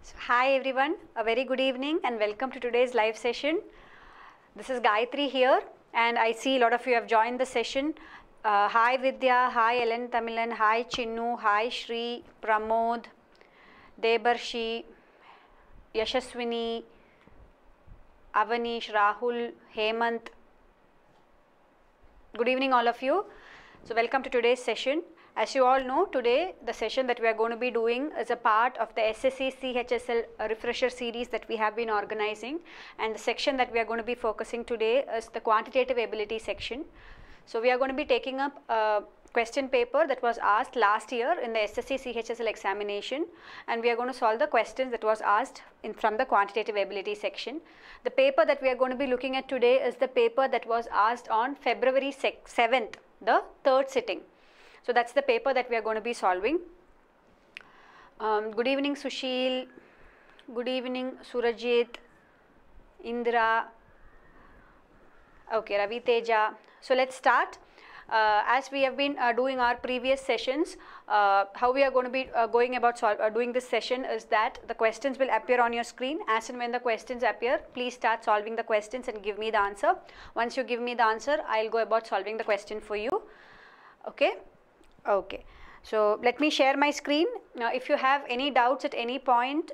So, hi everyone, a very good evening and welcome to today's live session. This is Gayatri here and I see a lot of you have joined the session. Hi Vidya, hi Ellen Tamilan, hi Chinnu, hi Shri, Pramod, Debarshi, Yashaswini, Avanish, Rahul, Hemant. Good evening all of you. So welcome to today's session. As you all know, today the session that we are going to be doing is a part of the SSC CHSL refresher series that we have been organizing, and the section that we are going to be focusing today is the quantitative ability section. So we are going to be taking up a question paper that was asked last year in the SSC CHSL examination, and we are going to solve the questions that was asked from the quantitative ability section. The paper that we are going to be looking at today is the paper that was asked on February 7th, the third sitting. So that's the paper that we are going to be solving. Good evening Sushil, good evening Surajit, Indra, okay, Ravi Teja. So let's start. As we have been doing our previous sessions, how we are going to be going about doing this session is that the questions will appear on your screen. As and when the questions appear, please start solving the questions and give me the answer. Once you give me the answer, I'll go about solving the question for you. Okay. Okay, so let me share my screen. Now, if you have any doubts at any point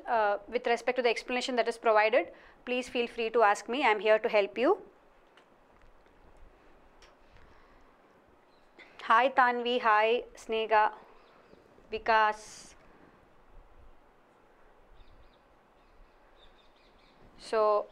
with respect to the explanation that is provided, please feel free to ask me. I am here to help you. Hi Tanvi, hi Snega, Vikas. So,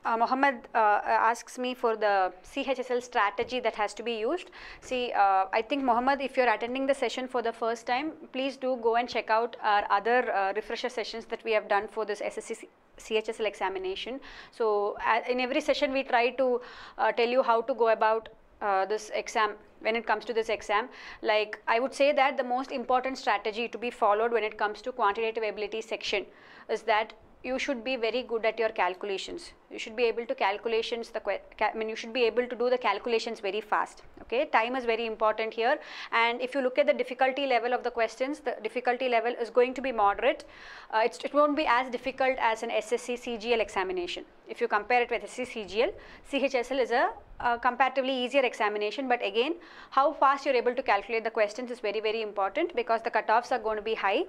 Mohammed asks me for the CHSL strategy that has to be used. See, I think Mohammed, if you're attending the session for the first time, please do go and check out our other refresher sessions that we have done for this SSC CHSL examination. So, in every session we try to tell you how to go about this exam when it comes to this exam. Like, I would say that the most important strategy to be followed when it comes to quantitative ability section is that you should be very good at your calculations. You should be able to you should be able to do the calculations very fast. Okay, time is very important here. And if you look at the difficulty level of the questions, the difficulty level is going to be moderate. It won't be as difficult as an SSC CGL examination. If you compare it with SSC CGL, CHSL is a comparatively easier examination. But again, how fast you're able to calculate the questions is very, very important because the cutoffs are going to be high.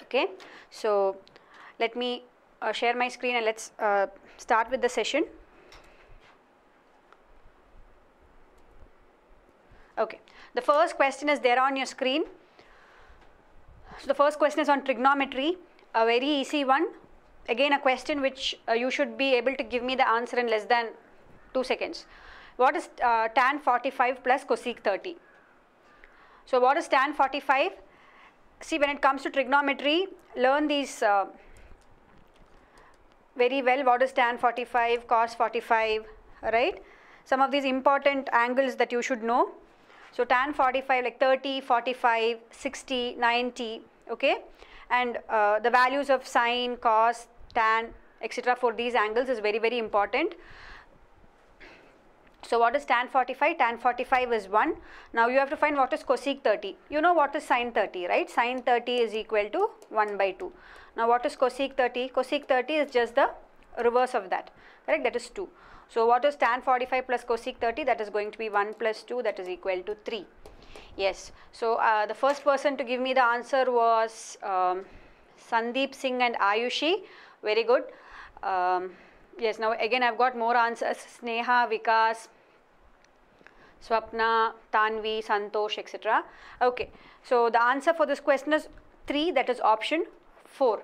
Okay, so let me share my screen and let's start with the session. Okay, the first question is there on your screen. So the first question is on trigonometry, a very easy one. Again, a question which you should be able to give me the answer in less than 2 seconds. What is tan 45 plus cosec 30? So what is tan 45? See, when it comes to trigonometry, learn these very well. What is tan 45, cos 45, right? Some of these important angles that you should know. So tan 45 like 30, 45, 60, 90, okay? And the values of sine, cos, tan, etc. for these angles is very, very important. So what is tan 45? Tan 45 is 1. Now you have to find what is cosec 30. You know what is sine 30, right? Sine 30 is equal to 1 by 2. Now what is cosec 30? Cosec 30 is just the reverse of that, correct? That is 2. So what is tan 45 plus cosec 30? That is going to be 1 plus 2, that is equal to 3. Yes. So the first person to give me the answer was Sandeep Singh and Ayushi. Very good. Yes, now again I've got more answers. Sneha, Vikas, Swapna, Tanvi, Santosh, etc. Okay, so the answer for this question is 3, that is option 4.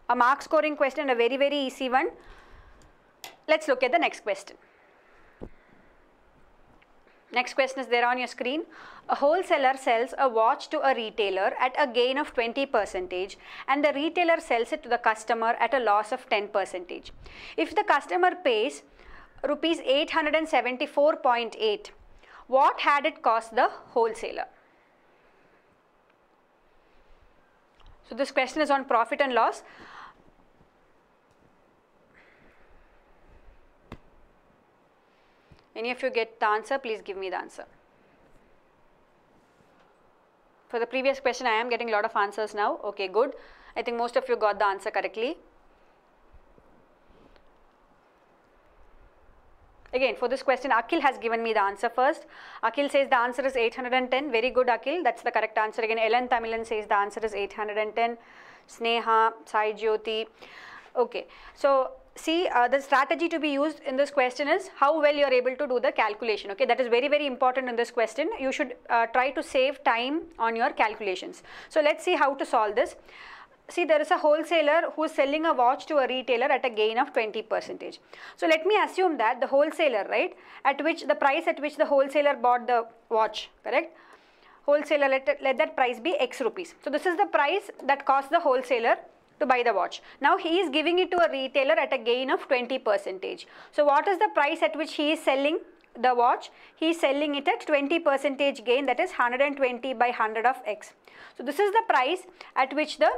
A mark scoring question, a very, very easy one. Let's look at the next question. Next question is there on your screen. A wholesaler sells a watch to a retailer at a gain of 20% and the retailer sells it to the customer at a loss of 10%. If the customer pays rupees 874.8, what had it cost the wholesaler? So this question is on profit and loss. Any of you get the answer, please give me the answer. For the previous question, I am getting a lot of answers now. Okay, good. I think most of you got the answer correctly. Again, for this question, Akhil has given me the answer first. Akhil says the answer is 810. Very good, Akhil. That's the correct answer. Again, Ellen Tamilan says the answer is 810. Sneha, Sai Jyoti. Okay. So, see, the strategy to be used in this question is how well you are able to do the calculation. Okay, that is very, very important in this question. You should try to save time on your calculations. So, let's see how to solve this. See, there is a wholesaler who is selling a watch to a retailer at a gain of 20%. So, let me assume that the wholesaler, right, at which the price at which the wholesaler bought the watch, correct? Wholesaler, let that price be X rupees. So, this is the price that cost the wholesaler to buy the watch. Now, he is giving it to a retailer at a gain of 20%. So, what is the price at which he is selling the watch? He is selling it at 20% gain, that is 120 by 100 of X. So, this is the price at which the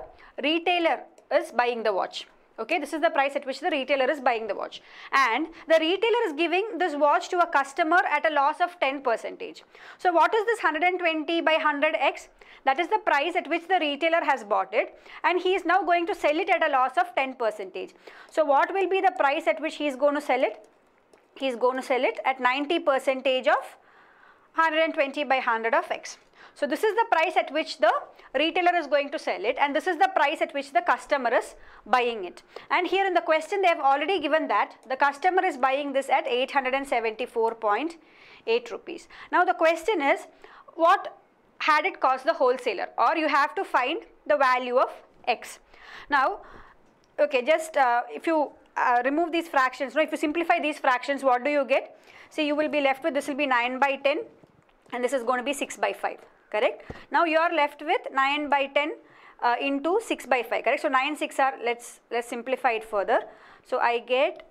retailer is buying the watch. Okay, this is the price at which the retailer is buying the watch. And the retailer is giving this watch to a customer at a loss of 10%. So, what is this 120 by 100x? That is the price at which the retailer has bought it, and he is now going to sell it at a loss of 10%. So, what will be the price at which he is going to sell it? He is going to sell it at 90% of 120 by 100 of x. So, this is the price at which the retailer is going to sell it, and this is the price at which the customer is buying it. And here in the question they have already given that the customer is buying this at 874.8 rupees. Now, the question is, what had it cost the wholesaler, or you have to find the value of x. Now, okay, just if you remove these fractions, no, if you simplify these fractions, what do you get? See, you will be left with, this will be 9 by 10 and this is going to be 6 by 5, correct? Now, you are left with 9 by 10 into 6 by 5, correct? So, 9 6 are, let's simplify it further. So, I get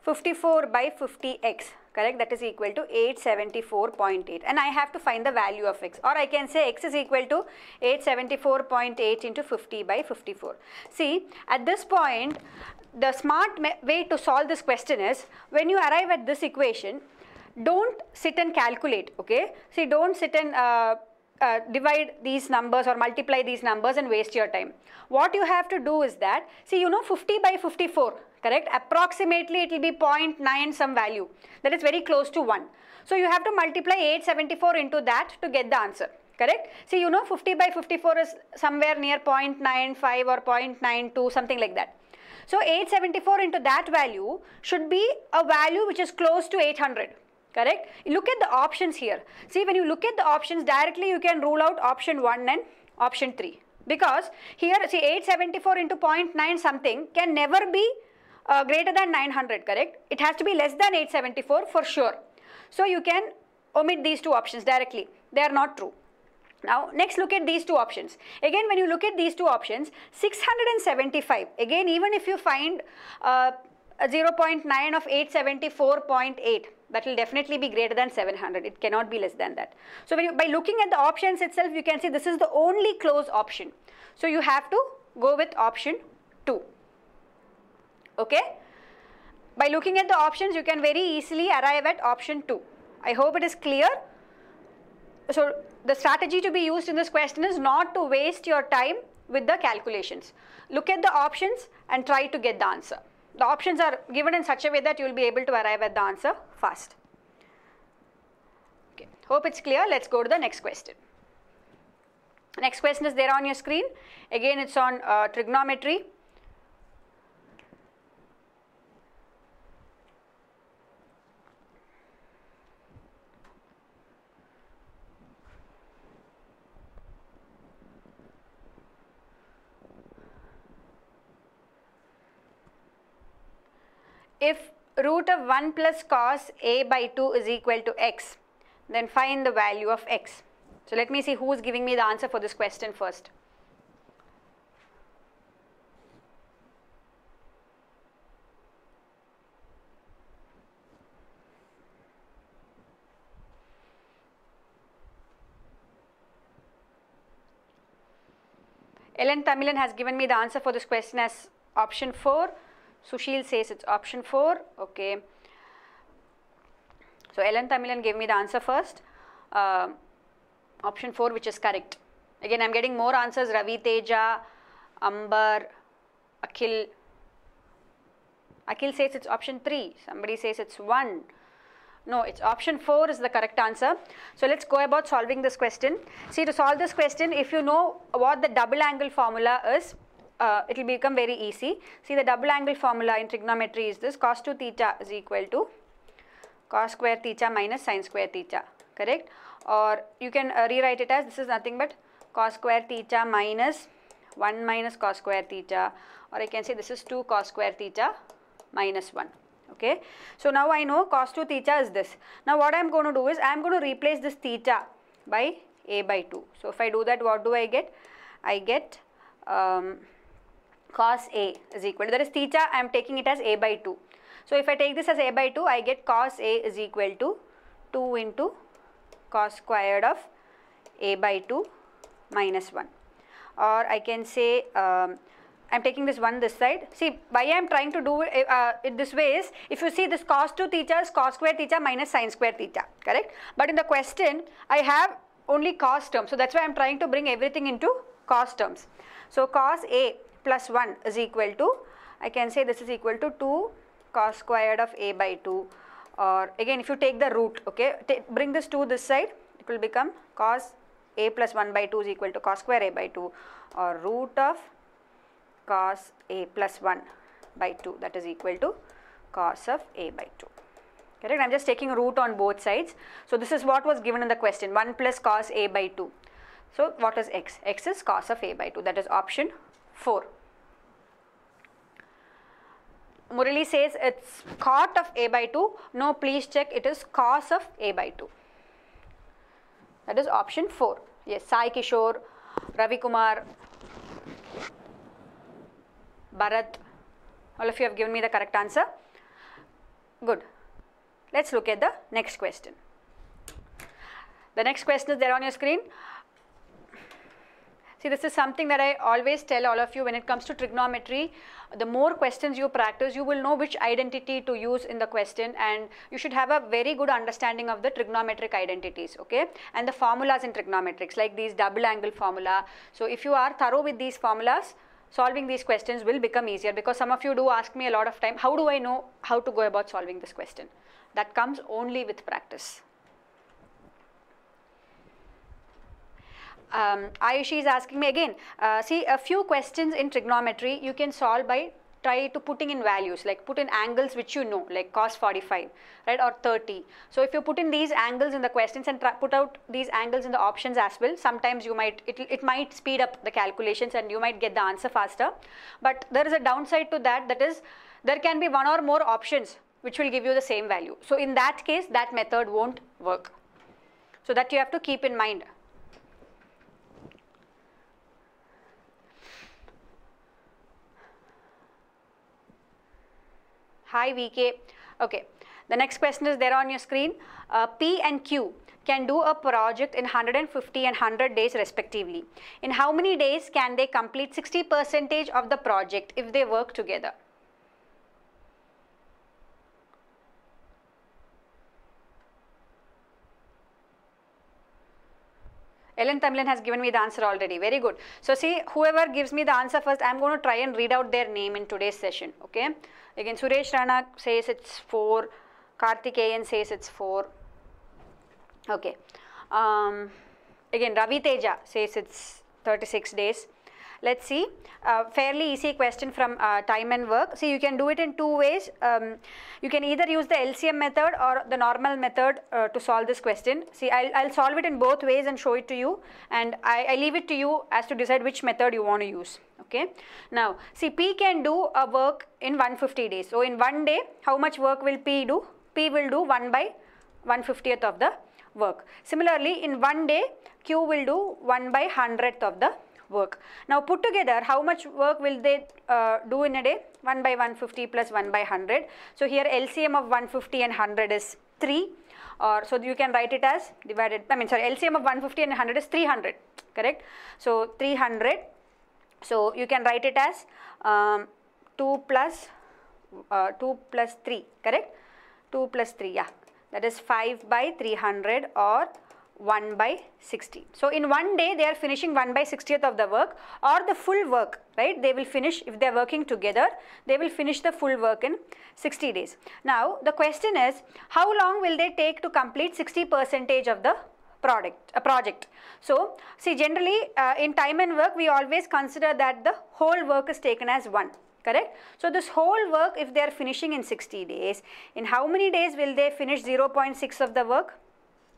54 by 50x, correct? That is equal to 874.8, and I have to find the value of x, or I can say x is equal to 874.8 into 50 by 54. See, at this point, the smart way to solve this question is, when you arrive at this equation, don't sit and calculate, okay? See, don't sit and divide these numbers or multiply these numbers and waste your time. What you have to do is that, see, you know 50 by 54, correct? Approximately it will be 0.9 some value, that is very close to 1. So, you have to multiply 874 into that to get the answer, correct? See, you know 50 by 54 is somewhere near 0.95 or 0.92, something like that. So, 874 into that value should be a value which is close to 800. Correct? Look at the options here. See, when you look at the options directly, you can rule out option 1 and option 3. Because here, see, 874 into 0.9 something can never be greater than 900, correct? It has to be less than 874 for sure. So, you can omit these two options directly. They are not true. Now, next look at these two options. Again, when you look at these two options, 675. Again, even if you find 0.9 of 874.8, that will definitely be greater than 700. It cannot be less than that. So, when you, by looking at the options itself, you can see this is the only close option. So, you have to go with option 2. Okay? By looking at the options, you can very easily arrive at option 2. I hope it is clear. So, the strategy to be used in this question is not to waste your time with the calculations. Look at the options and try to get the answer. The options are given in such a way that you will be able to arrive at the answer fast. Okay. Hope it's clear. Let's go to the next question. Next question is there on your screen. Again, it's on trigonometry. If root of 1 plus cos a by 2 is equal to x, then find the value of x. So, let me see who is giving me the answer for this question first. Ellen Tamilan has given me the answer for this question as option 4. Sushil says it's option 4. Okay. So, Ellen Tamilan gave me the answer first. Option 4, which is correct. Again, I am getting more answers. Ravi Teja, Ambar, Akhil. Akhil says it's option 3. Somebody says it's 1. No, it's option 4 is the correct answer. So let's go about solving this question. See, to solve this question, if you know what the double angle formula is, it will become very easy. See, the double angle formula in trigonometry is this: cos 2 theta is equal to cos square theta minus sin square theta, correct? Or you can rewrite it as this is nothing but cos square theta minus 1 minus cos square theta, or I can say this is 2 cos square theta minus 1. Okay, so now I know cos 2 theta is this. Now what I am going to do is I am going to replace this theta by a by 2. So if I do that, what do I get? I get cos a is equal to, that is theta, I am taking it as a by 2. So if I take this as a by 2, I get cos a is equal to 2 into cos squared of a by 2 minus 1. Or I can say, I am taking this 1 this side. See, why I am trying to do it this way is, if you see this cos 2 theta is cos square theta minus sin square theta, correct? But in the question, I have only cos terms. So that's why I am trying to bring everything into cos terms. So cos a plus 1 is equal to, I can say this is equal to 2 cos squared of a by 2, or again if you take the root, okay, bring this 2 this side, it will become cos a plus 1 by 2 is equal to cos square a by 2, or root of cos a plus 1 by 2, that is equal to cos of a by 2. Correct? I am just taking root on both sides. So this is what was given in the question, 1 plus cos a by 2. So what is x? X is cos of a by 2, that is option 4. Murali says it's cot of a by 2. No, please check, it is cos of a by 2. That is option 4. Yes, Sai Kishore, Ravi Kumar, Bharat, all of you have given me the correct answer. Good. Let's look at the next question. The next question is there on your screen. See, this is something that I always tell all of you when it comes to trigonometry. The more questions you practice, you will know which identity to use in the question, and you should have a very good understanding of the trigonometric identities, okay, and the formulas in trigonometrics, like these double angle formula. So if you are thorough with these formulas, solving these questions will become easier, because some of you do ask me a lot of time, how do I know how to go about solving this question? That comes only with practice. Ayushi is asking me again, see, a few questions in trigonometry you can solve by try to putting in values, like put in angles which you know, like cos 45, right, or 30. So if you put in these angles in the questions and put out these angles in the options as well, sometimes you might, it might speed up the calculations and you might get the answer faster. But there is a downside to that, that is there can be one or more options which will give you the same value. So in that case, that method won't work. So that you have to keep in mind. Hi VK. Okay, the next question is there on your screen. P and Q can do a project in 150 and 100 days respectively. In how many days can they complete 60% of the project if they work together? Ellen Tamlin has given me the answer already. Very good. So see, whoever gives me the answer first, I am going to try and read out their name in today's session. Okay. Again, Suresh Rana says it's 4. Karthikeyan says it's 4. Okay. Again, Ravi Teja says it's 36 days. Let's see. Fairly easy question from time and work. See, you can do it in 2 ways. You can either use the LCM method or the normal method to solve this question. See, I'll solve it in both ways and show it to you, and I leave it to you as to decide which method you want to use. Okay. Now, see, P can do a work in 150 days. So, in 1 day, how much work will P do? P will do 1 by 150th of the work. Similarly, in 1 day, Q will do 1 by 100th of the work. Now put together, how much work will they do in a day? 1 by 150 plus 1 by 100. So here LCM of 150 and 100 is 3, or so you can write it as divided, LCM of 150 and 100 is 300, correct? So 300, so you can write it as 2 plus 3, correct? 2 plus 3, yeah, that is 5 by 300 or 1 by 60. So in one day they are finishing 1 by 60th of the work, or the full work, right? They will finish, if they are working together, they will finish the full work in 60 days. Now the question is, how long will they take to complete 60% of the project? So see, generally in time and work we always consider that the whole work is taken as 1. Correct? So this whole work, if they are finishing in 60 days, in how many days will they finish 0.6 of the work?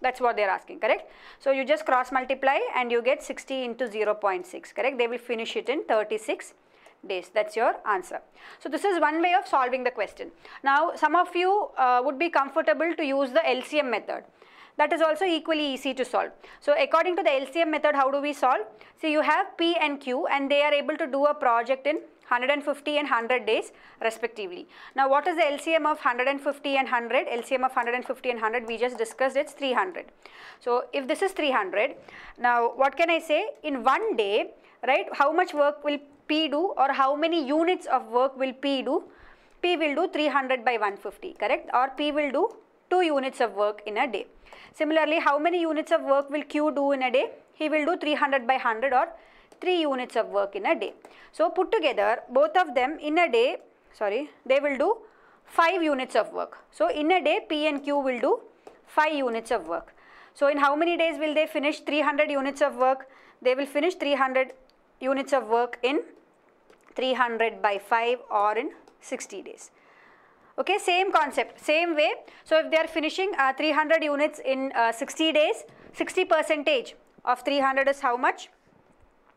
That's what they are asking, correct? So you just cross multiply and you get 60 into 0.6, correct? They will finish it in 36 days. That's your answer. So this is one way of solving the question. Now some of you would be comfortable to use the LCM method. That is also equally easy to solve. So according to the LCM method, how do we solve? So you have P and Q and they are able to do a project in 150 and 100 days respectively. Now what is the LCM of 150 and 100? LCM of 150 and 100 we just discussed, it's 300. So if this is 300, now what can I say? In one day, right, how much work will P do, or how many units of work will P do? P will do 300 by 150, correct? Or P will do 2 units of work in a day. Similarly, how many units of work will Q do in a day? He will do 300 by 100 or 3 units of work in a day. So put together both of them in a day, they will do 5 units of work. So in a day P and Q will do 5 units of work. So in how many days will they finish 300 units of work? They will finish 300 units of work in 300 by 5 or in 60 days. Okay, same concept, same way. So if they are finishing 300 units in 60 days, 60% of 300 is how much?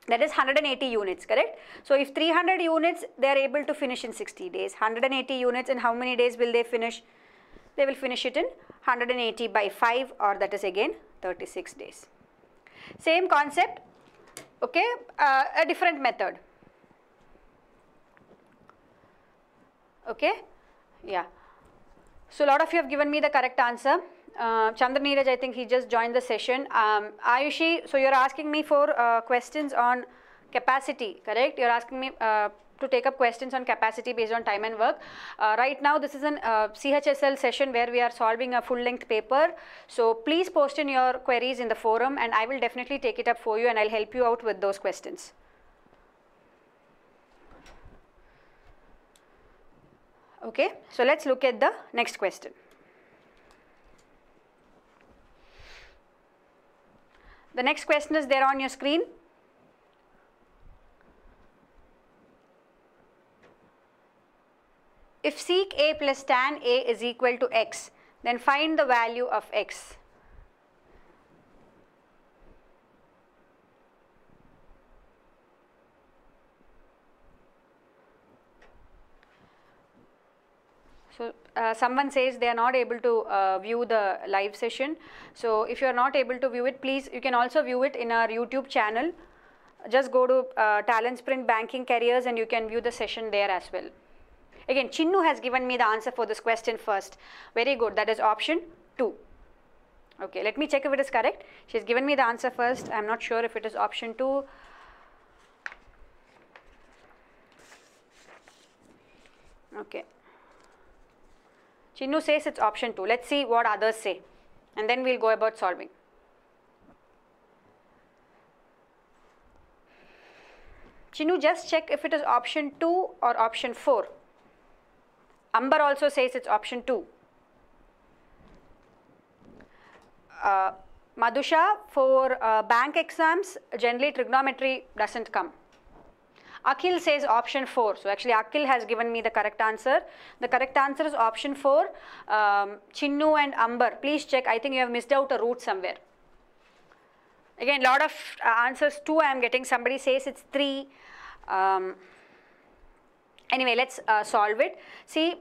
That is 180 units, correct? So if 300 units they are able to finish in 60 days, 180 units in how many days will they finish? They will finish it in 180 by 5, or that is again 36 days. Same concept, okay, a different method. Okay, yeah. So a lot of you have given me the correct answer. Chandra Neeraj, I think he just joined the session. Ayushi, so you are asking me for questions on capacity, correct? You are asking me to take up questions on capacity based on time and work. Right now this is an CHSL session where we are solving a full-length paper. So please post in your queries in the forum and I will definitely take it up for you and I will help you out with those questions. Okay, so let's look at the next question. The next question is there on your screen. If sec A plus tan A is equal to x, then find the value of x. So someone says they are not able to view the live session. So if you are not able to view it, please, you can also view it in our YouTube channel. Just go to TalentSprint Banking Careers and you can view the session there as well. Again, Chinnu has given me the answer for this question first. Very good, that is option 2. Okay, let me check if it is correct. She has given me the answer first. I am not sure if it is option 2. Okay. Chinnu says it's option 2. Let's see what others say and then we'll go about solving. Chinnu, just check if it is option 2 or option 4. Amber also says it's option 2. Madhusha, for bank exams, generally trigonometry doesn't come. Akhil says option 4. So actually Akhil has given me the correct answer. The correct answer is option 4. Chinnu and Amber, please check. I think you have missed out a root somewhere. Again, lot of answers 2 I am getting. Somebody says it's 3. Anyway, let's solve it. See,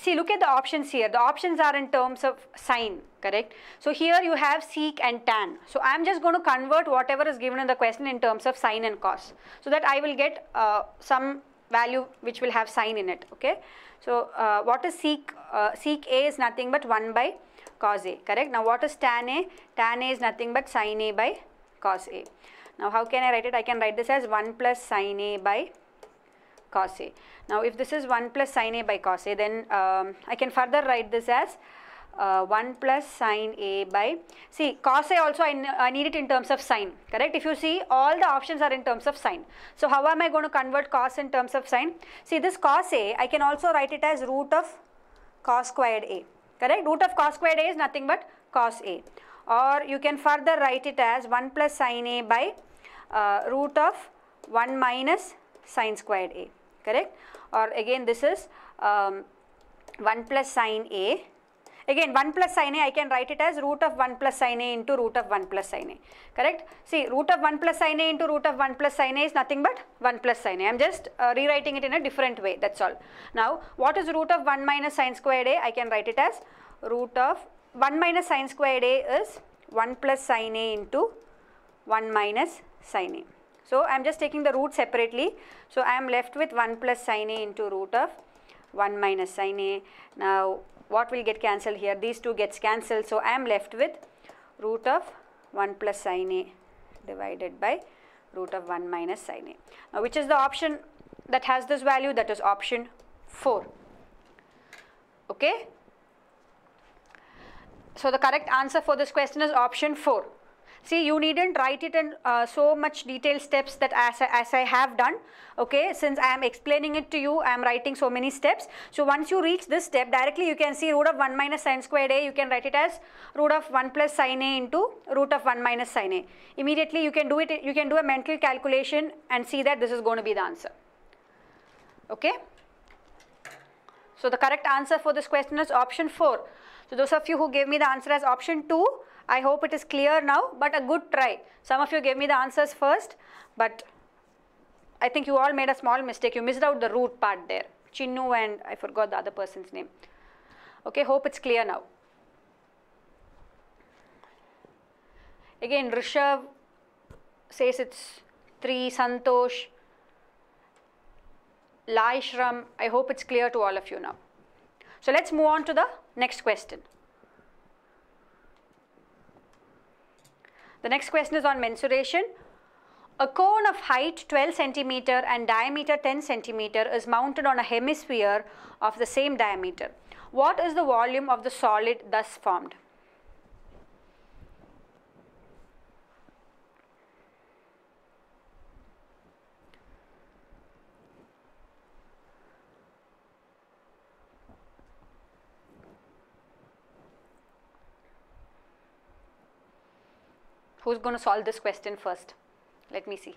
look at the options here. The options are in terms of sign, correct? So here you have sec and tan. So I am just going to convert whatever is given in the question in terms of sine and cos, so that I will get some value which will have sine in it, okay? So what is sec? Sec A is nothing but 1 by cos A, correct? Now what is tan A? Tan A is nothing but sine A by cos A. Now how can I write it? I can write this as 1 plus sine A by cos A. Now if this is 1 plus sine A by cos A, then I can further write this as 1 plus sine A by, see cos A also I need it in terms of sine, correct? If you see, all the options are in terms of sine. So how am I going to convert cos in terms of sine? See, this cos A, I can also write it as root of cos squared A, correct? Root of cos squared A is nothing but cos A. Or you can further write it as 1 plus sine A by root of 1 minus sine squared A, correct? Or again this is 1 plus sine A. Again 1 plus sine A, I can write it as root of 1 plus sine A into root of 1 plus sine A, correct? See, root of 1 plus sine A into root of 1 plus sine A is nothing but 1 plus sine A. I am just rewriting it in a different way, that's all. Now, what is root of 1 minus sine squared A? I can write it as root of 1 minus sine squared A is 1 plus sine A into 1 minus sine A. So, I am just taking the root separately. So, I am left with 1 plus sine A into root of 1 minus sine A. Now, what will get cancelled here? These two gets cancelled. So, I am left with root of 1 plus sine A divided by root of 1 minus sine A. Now, which is the option that has this value? That is option 4. Okay. So, the correct answer for this question is option 4. See, you needn't write it in so much detailed steps that as I have done, okay, since I am explaining it to you, I am writing so many steps. So, once you reach this step, directly you can see root of 1 minus sine squared A, you can write it as root of 1 plus sine A into root of 1 minus sine A. Immediately you can do it, you can do a mental calculation and see that this is going to be the answer, okay. So, the correct answer for this question is option 4. So, those of you who gave me the answer as option 2, I hope it is clear now, but a good try. Some of you gave me the answers first, but I think you all made a small mistake. You missed out the root part there. Chinnu and I forgot the other person's name. Okay, hope it's clear now. Again, Rishabh says it's 3, Santosh, Laishram. I hope it's clear to all of you now. So, let's move on to the next question. The next question is on mensuration. A cone of height 12 centimeter and diameter 10 centimeter is mounted on a hemisphere of the same diameter. What is the volume of the solid thus formed? Who's going to solve this question first? Let me see.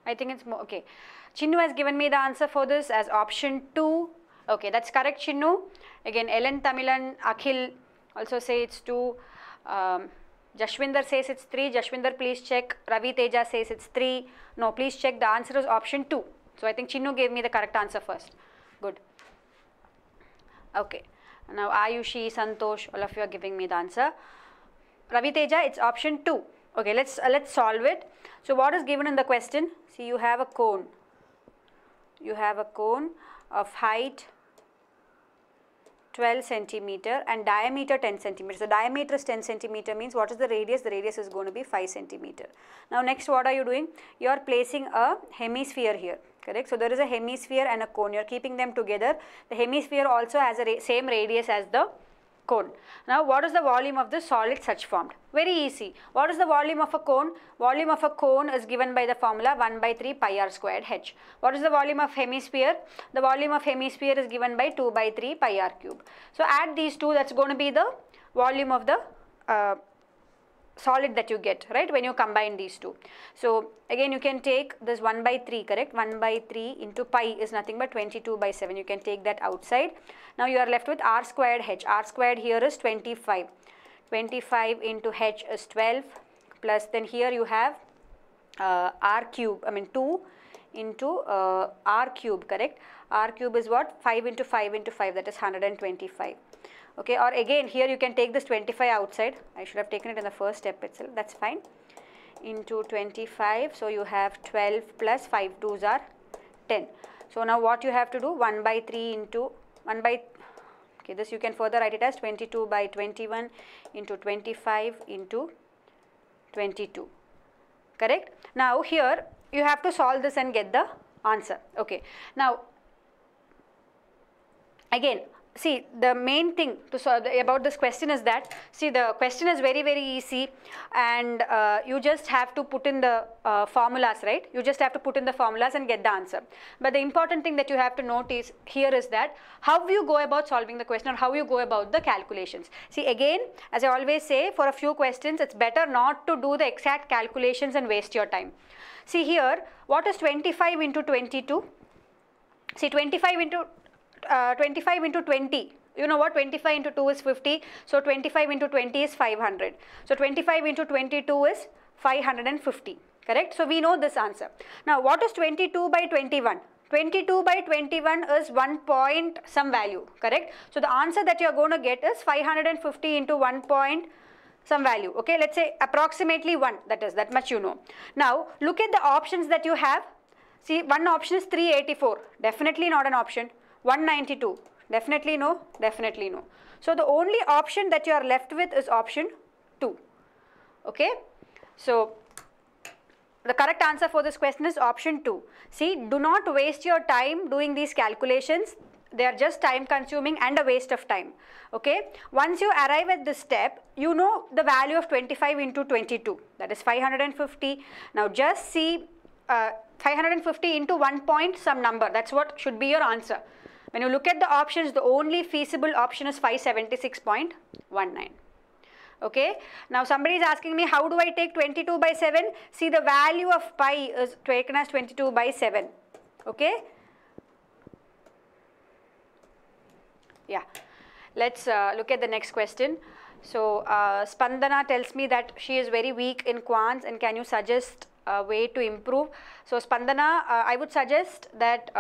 I think it's more, okay. Chinnu has given me the answer for this as option 2. Okay, that's correct, Chinnu. Again, Ellen, Tamilan, Akhil also say it's 2. Jashwinder says it's 3. Jashwinder, please check. Ravi Teja says it's 3. No, please check. The answer is option 2. So, I think Chinnu gave me the correct answer first. Good. Okay. Now, Ayushi, Santosh, all of you are giving me the answer. Ravi Teja, it's option 2. Okay, let's solve it. So, what is given in the question? See, you have a cone. You have a cone of height 12 centimeter and diameter 10 centimeter. So, diameter is 10 centimeter means what is the radius? The radius is going to be 5 centimeter. Now, next what are you doing? You are placing a hemisphere here, correct? So, there is a hemisphere and a cone. You are keeping them together. The hemisphere also has a same radius as the cone. Now, what is the volume of the solid such formed? Very easy. What is the volume of a cone? Volume of a cone is given by the formula 1 by 3 pi r squared h. What is the volume of hemisphere? The volume of hemisphere is given by 2 by 3 pi r cube. So, add these two, that's going to be the volume of the solid that you get, right, when you combine these two. So again you can take this 1 by 3, correct, 1 by 3 into pi is nothing but 22 by 7, you can take that outside. Now you are left with r squared h, r squared here is 25, 25 into h is 12, plus then here you have r cube, I mean 2 into r cube, correct, r cube is what, 5 into 5 into 5, that is 125. Okay, or again here you can take this 25 outside, I should have taken it in the first step itself, that's fine, into 25, so you have 12 plus 5 2s are 10. So now what you have to do, 1 by 3 into 1 by, okay, this you can further write it as 22 by 21 into 25 into 22, correct. Now here you have to solve this and get the answer. Okay, now again, see, the main thing to solve about this question is that, see, the question is very, very easy, and you just have to put in the formulas, right? You just have to put in the formulas and get the answer. But the important thing that you have to note is here is that how you go about solving the question, or how you go about the calculations. See, again, as I always say, for a few questions, it's better not to do the exact calculations and waste your time. See here, what is 25 into 22? See, 25 into 20, you know what, 25 into 2 is 50, so 25 into 20 is 500, so 25 into 22 is 550, correct. So we know this answer. Now what is 22 by 21? 22 by 21 is 1 point some value, correct. So the answer that you are going to get is 550 into 1 point some value, okay, let's say approximately 1, that is, that much you know. Now look at the options that you have. See, one option is 384, definitely not an option. 192, definitely no, definitely no. So the only option that you are left with is option 2, okay. So the correct answer for this question is option 2. See, do not waste your time doing these calculations, they are just time consuming and a waste of time, okay. Once you arrive at this step, you know the value of 25 into 22, that is 550. Now just see 550 into 1 point some number, that's what should be your answer. When you look at the options, the only feasible option is 576.19. Okay. Now somebody is asking me, how do I take 22 by 7? See, the value of pi is taken as 22 by 7. Okay. Yeah. Let's look at the next question. So Spandana tells me that she is very weak in quants, and can you suggest a way to improve? So Spandana, I would suggest that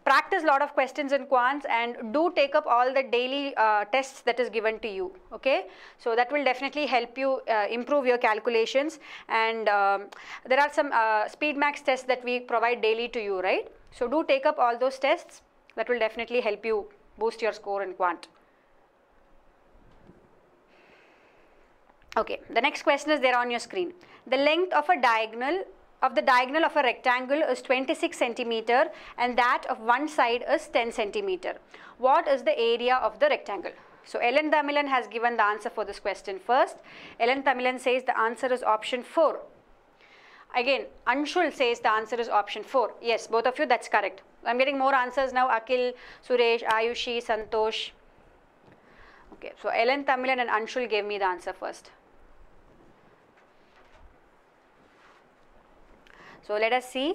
practice a lot of questions in quants and do take up all the daily tests that is given to you, okay. So that will definitely help you improve your calculations, and there are some speed max tests that we provide daily to you, right. So do take up all those tests, that will definitely help you boost your score in quant. Okay, the next question is there on your screen. The length of a diagonal of a rectangle is 26 centimeter and that of one side is 10 centimeter. What is the area of the rectangle? So Ellen Tamilan has given the answer for this question first. Ellen Tamilan says the answer is option 4. Again, Anshul says the answer is option 4. Yes, both of you, that's correct. I'm getting more answers now. Akhil, Suresh, Ayushi, Santosh. Okay, so Ellen Tamilan and Anshul gave me the answer first. So let us see.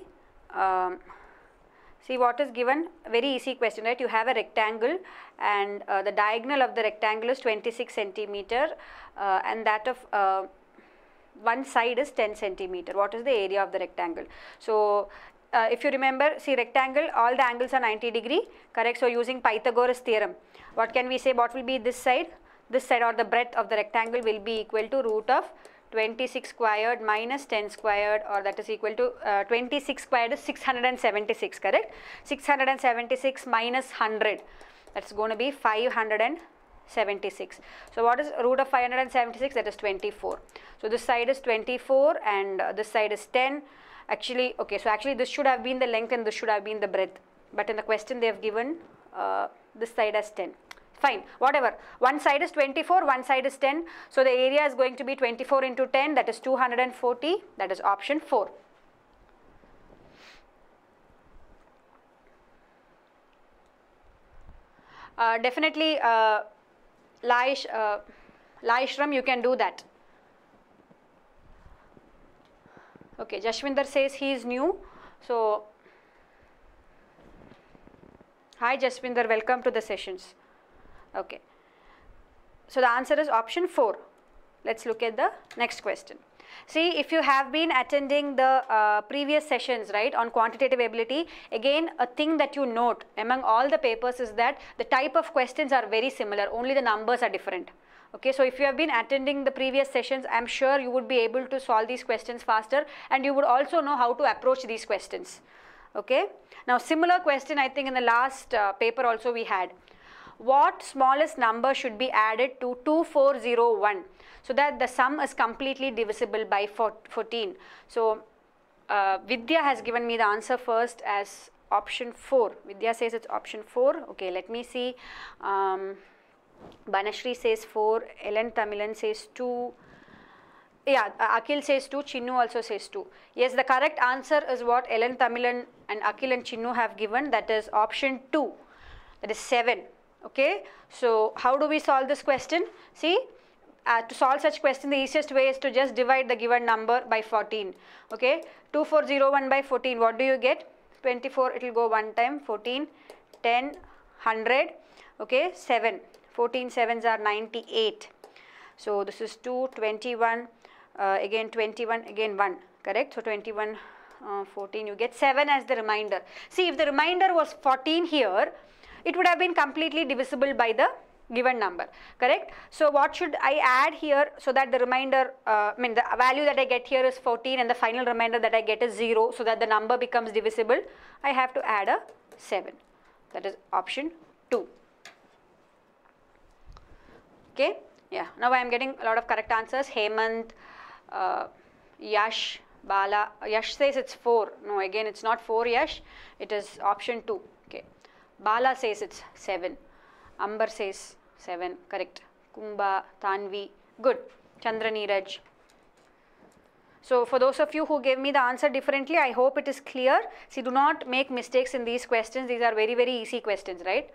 See what is given. Very easy question, right? You have a rectangle and the diagonal of the rectangle is 26 centimeter and that of one side is 10 centimeter. What is the area of the rectangle? So if you remember, see, rectangle, all the angles are 90 degree, correct? So using Pythagoras theorem, what can we say? What will be this side? This side, or the breadth of the rectangle, will be equal to root of 26 squared minus 10 squared, or that is equal to 26 squared is 676, correct? 676 minus 100, that's going to be 576. So what is root of 576? That is 24. So this side is 24 and this side is 10. Actually, okay, so actually this should have been the length and this should have been the breadth, but in the question they have given this side as 10. Fine, whatever. One side is 24, one side is 10. So the area is going to be 24 into 10, that is 240. That is option 4. Definitely, Laishram, you can do that. Okay, Jashwinder says he is new. So, hi Jashwinder, welcome to the sessions. Okay. So, the answer is option 4. Let's look at the next question. See, if you have been attending the previous sessions, right, on quantitative ability, again a thing that you note among all the papers is that the type of questions are very similar, only the numbers are different. Okay, so if you have been attending the previous sessions, I am sure you would be able to solve these questions faster, and you would also know how to approach these questions. Okay, now similar question I think in the last paper also we had. What smallest number should be added to 2401 so that the sum is completely divisible by 14? So, Vidya has given me the answer first as option 4. Vidya says it's option 4. Okay, let me see. Banashri says 4. Ellen Tamilan says 2. Yeah, Akhil says 2. Chinnu also says 2. Yes, the correct answer is what Ellen Tamilan and Akhil and Chinnu have given. That is option 2. That is 7. Okay, so how do we solve this question? See, to solve such question, the easiest way is to just divide the given number by 14. Okay, 2401 by 14, what do you get? 24, it will go one time, 14, 10, 100, okay, 7. 14 sevens are 98. So this is 2, 21, again 21, again 1, correct? So 21, 14, you get 7 as the remainder. See, if the remainder was 14 here, it would have been completely divisible by the given number, correct? So what should I add here so that the remainder, the value that I get here is 14 and the final remainder that I get is 0, so that the number becomes divisible? I have to add a 7. That is option 2. Okay, yeah, now I am getting a lot of correct answers. Hemant, Yash, Bala. Yash says it's 4. No, again it's not 4, Yash. It is option 2. Okay. Bala says it's 7. Amber says 7. Correct. Kumba, Tanvi. Good. Chandra Neeraj. So for those of you who gave me the answer differently, I hope it is clear. See, do not make mistakes in these questions. These are very, very easy questions, right?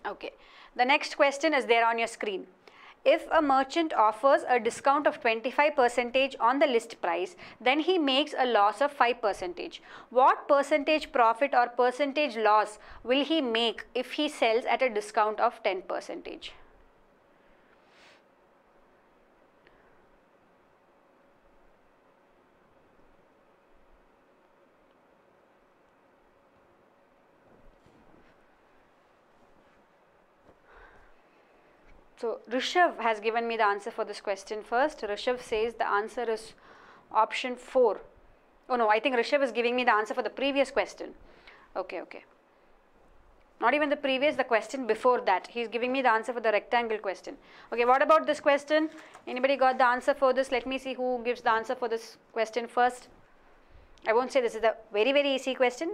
Okay. The next question is there on your screen. If a merchant offers a discount of 25% on the list price, then he makes a loss of 5%. What percentage profit or percentage loss will he make if he sells at a discount of 10%? So Rishabh has given me the answer for this question first. Rishabh says the answer is option 4. Oh no, I think Rishabh is giving me the answer for the previous question. Okay, okay. Not even the previous, the question before that. He is giving me the answer for the rectangle question. Okay, what about this question? Anybody got the answer for this? Let me see who gives the answer for this question first. I won't say this is a very, very easy question.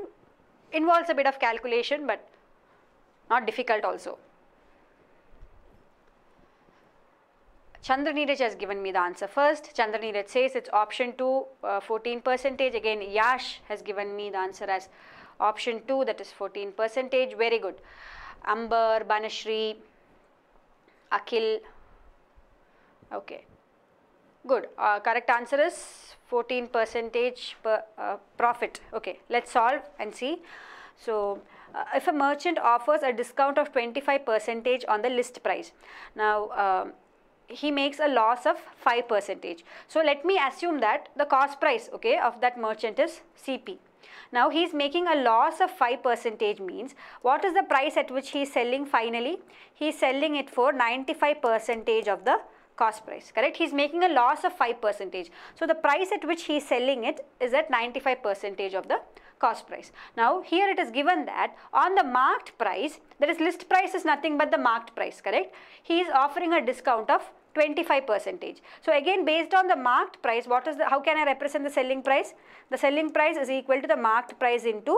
Involves a bit of calculation, but not difficult also. Chandra Neeraj has given me the answer first. Chandra Neeraj says it's option 2, 14%. Again, Yash has given me the answer as option 2, that is 14%. Very good. Amber, Banashri, Akhil. Okay. Good. Correct answer is 14% profit. Okay. Let's solve and see. So, if a merchant offers a discount of 25% on the list price. Now, he makes a loss of 5%. So let me assume that the cost price, okay, of that merchant is CP. Now he is making a loss of 5% means what is the price at which he is selling finally? He is selling it for 95% of the cost price, correct? He is making a loss of 5%. So the price at which he is selling it is at 95% of the cost price. Now here it is given that on the marked price, that is list price is nothing but the marked price, correct? He is offering a discount of 25%. So again, based on the marked price, what is the, how can I represent the selling price? The selling price is equal to the marked price into,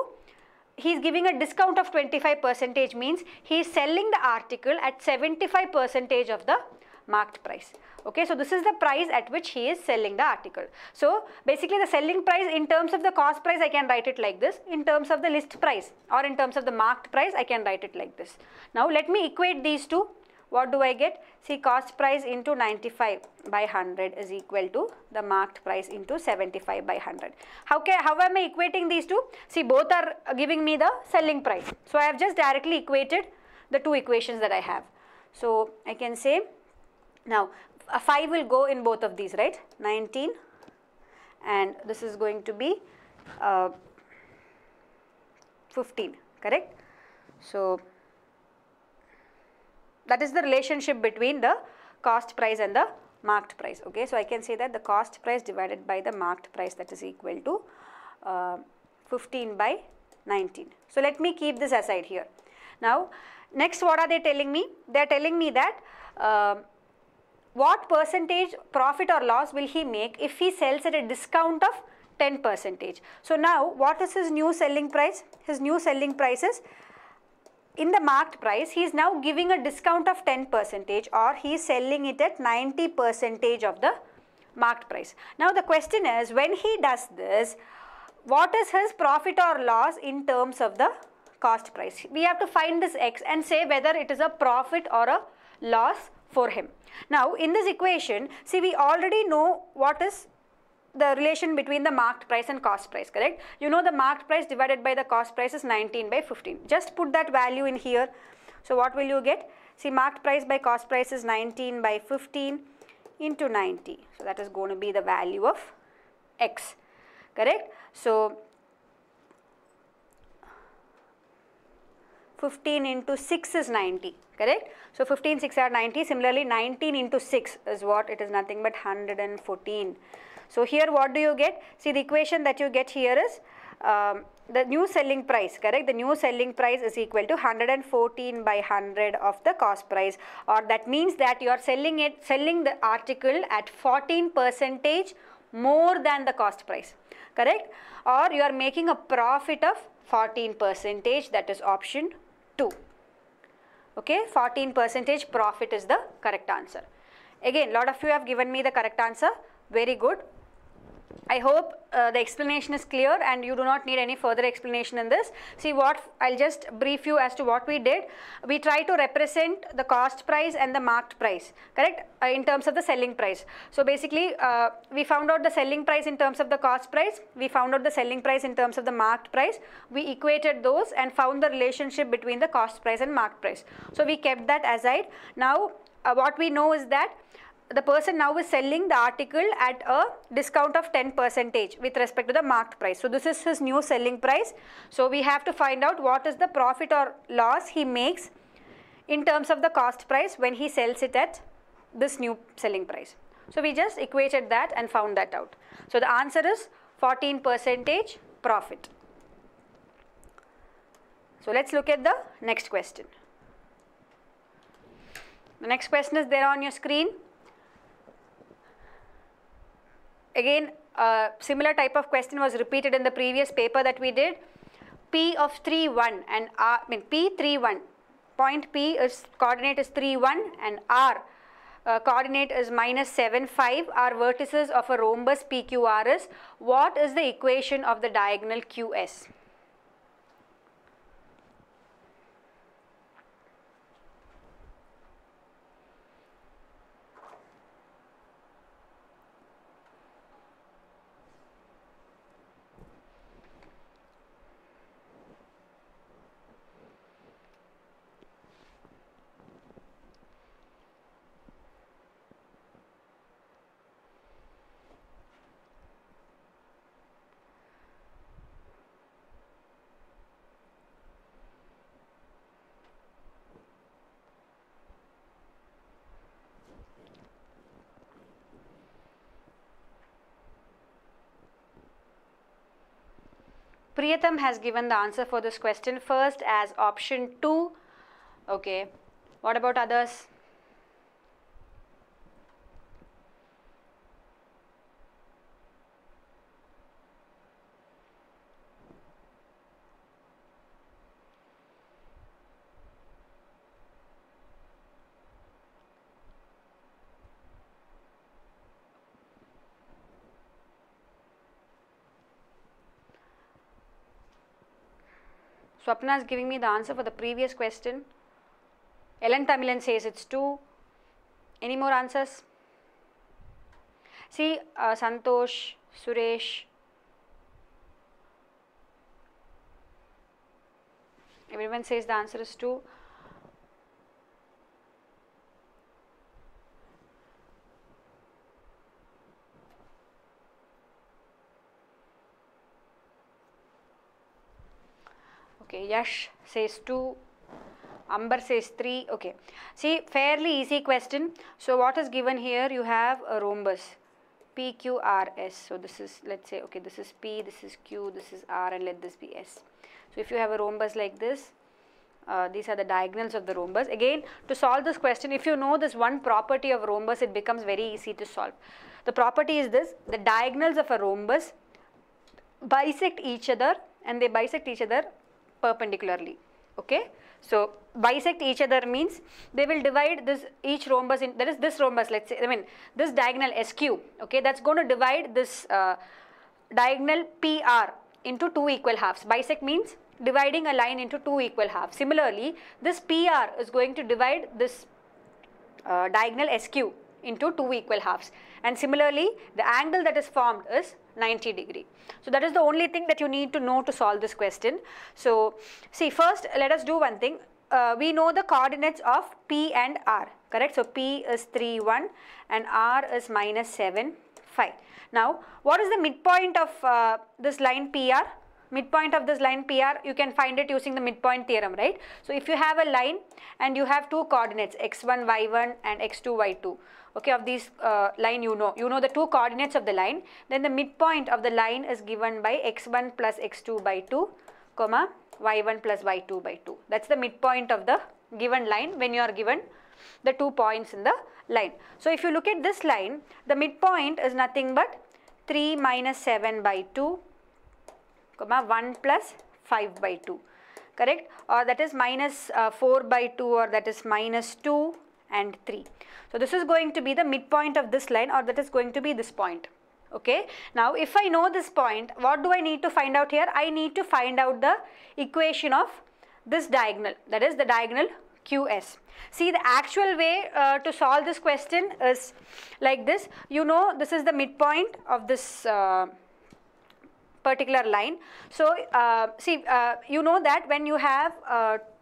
he is giving a discount of 25% means he is selling the article at 75% of the marked price. Okay, so this is the price at which he is selling the article. So basically the selling price in terms of the cost price, I can write it like this. In terms of the list price or in terms of the marked price, I can write it like this. Now let me equate these two. what do I get? See, cost price into 95 by 100 is equal to the marked price into 75 by 100. How am I equating these two? See, both are giving me the selling price. So I have just directly equated the two equations that I have. So I can say, now a 5 will go in both of these, right? 19, and this is going to be 15, correct? So that is the relationship between the cost price and the marked price. Okay, so I can say that the cost price divided by the marked price, that is equal to 15 by 19. So let me keep this aside here. Now next, what are they telling me? They are telling me that what percentage profit or loss will he make if he sells at a discount of 10%. So now what is his new selling price? His new selling price is, in the marked price, he is now giving a discount of 10%, or he is selling it at 90% of the marked price. Now the question is, when he does this, what is his profit or loss in terms of the cost price? We have to find this x and say whether it is a profit or a loss for him. Now in this equation, see, we already know what is the relation between the marked price and cost price, correct? You know the marked price divided by the cost price is 19 by 15. Just put that value in here. So what will you get? See, marked price by cost price is 19 by 15 into 90. So that is going to be the value of x, correct? So 15 into 6 is 90, correct? So 15, 6 are 90. Similarly, 19 into 6 is what? It is nothing but 114. So here what do you get? See, the equation that you get here is the new selling price, correct? The new selling price is equal to 114 by 100 of the cost price, or that means that you are selling the article at 14% more than the cost price, correct? Or you are making a profit of 14%, that is option 2. Okay, 14% profit is the correct answer. Again, a lot of you have given me the correct answer. Very good. I hope the explanation is clear and you do not need any further explanation in this. See, what I'll just brief you as to what we did. We try to represent the cost price and the marked price, correct, in terms of the selling price. So basically, we found out the selling price in terms of the cost price. We found out the selling price in terms of the marked price. We equated those and found the relationship between the cost price and marked price. So we kept that aside. Now, what we know is that the person now is selling the article at a discount of 10% with respect to the marked price. So this is his new selling price. So we have to find out what is the profit or loss he makes in terms of the cost price when he sells it at this new selling price. So we just equated that and found that out. So the answer is 14% profit. So let's look at the next question. The next question is there on your screen. Again, a similar type of question was repeated in the previous paper that we did. P of 3, 1 and R, P 3, 1. Point P is coordinate is 3, 1 and R coordinate is minus 7, 5 are vertices of a rhombus PQRS. What is the equation of the diagonal QS? Priyatham has given the answer for this question first as option 2. Okay, what about others? Swapna is giving me the answer for the previous question. Ellen Tamilan says it's 2. Any more answers? See, Santosh, Suresh, everyone says the answer is 2. Okay, Yash says 2. Amber says 3. Okay, see, fairly easy question. So what is given here? You have a rhombus PQRS. So this is, let's say, okay, this is P, this is Q, this is R, and let this be S. So if you have a rhombus like this, these are the diagonals of the rhombus. Again, to solve this question, if you know this one property of rhombus, it becomes very easy to solve. The property is this: the diagonals of a rhombus bisect each other, and they bisect each other perpendicularly. Okay, so bisect each other means they will divide this each rhombus in, that is this rhombus, let's say, I mean this diagonal SQ, okay, that's going to divide this diagonal PR into 2 equal halves. Bisect means dividing a line into 2 equal halves. Similarly, this PR is going to divide this diagonal SQ into 2 equal halves, and similarly the angle that is formed is 90 degree. So that is the only thing that you need to know to solve this question. So see, first let us do one thing. We know the coordinates of P and R, correct? So P is 3, 1 and R is minus 7, 5. Now what is the midpoint of this line PR? Midpoint of this line PR, you can find it using the midpoint theorem, right? So if you have a line and you have 2 coordinates x1, y1 and x2, y2, okay, of these line, you know the 2 coordinates of the line, then the midpoint of the line is given by x1 plus x2 by 2, comma y1 plus y2 by 2. That's the midpoint of the given line when you are given the 2 points in the line. So if you look at this line, the midpoint is nothing but 3 minus 7 by 2, comma 1 plus 5 by 2, correct? Or that is minus 4 by 2, or that is minus 2 and 3. So this is going to be the midpoint of this line, or that is going to be this point. Okay, now if I know this point, what do I need to find out here? I need to find out the equation of this diagonal, that is the diagonal QS. See, the actual way to solve this question is like this. You know, this is the midpoint of this particular line. So see, you know that when you have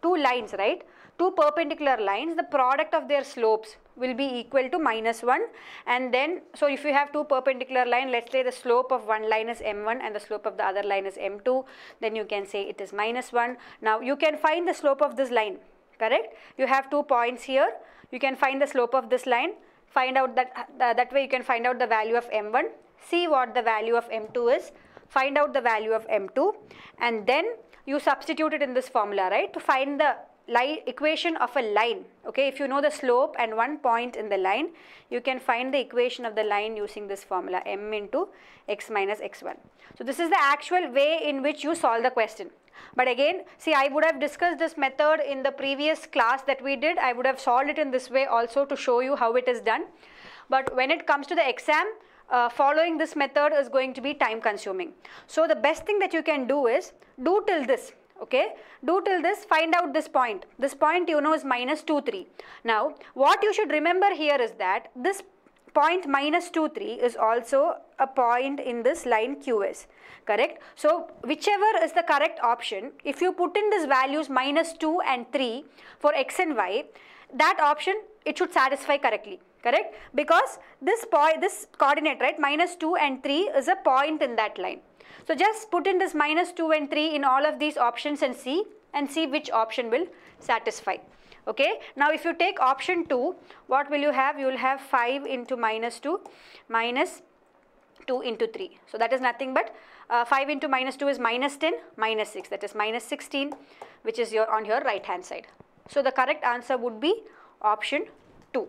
2 lines, right, 2 perpendicular lines, the product of their slopes will be equal to minus 1, and then, so if you have 2 perpendicular line, let's say the slope of one line is m1 and the slope of the other line is m2, then you can say it is minus 1. Now you can find the slope of this line, correct? You have 2 points here, you can find the slope of this line, find out that, that way you can find out the value of m1, see what the value of m2 is, find out the value of m2, and then you substitute it in this formula, right, to find the equation of a line. Okay, if you know the slope and one point in the line, you can find the equation of the line using this formula, m into x minus x1. So this is the actual way in which you solve the question. But again, see, I would have discussed this method in the previous class that we did. I would have solved it in this way also to show you how it is done. But when it comes to the exam, following this method is going to be time consuming. So the best thing that you can do is do till this. Okay, do till this, find out this point. This point you know is minus 2, 3. Now, what you should remember here is that this point minus 2, 3 is also a point in this line QS, correct? So, whichever is the correct option, if you put in these values minus 2 and 3 for x and y, that option, it should satisfy correctly, correct? Because this point, this coordinate, right, minus 2 and 3 is a point in that line. So just put in this minus 2 and 3 in all of these options and see which option will satisfy. Okay. Now if you take option 2, what will you have? You will have 5 into minus 2 minus 2 into 3. So that is nothing but 5 into minus 2 is minus 10 minus 6, that is minus 16, which is on your right hand side. So the correct answer would be option 2.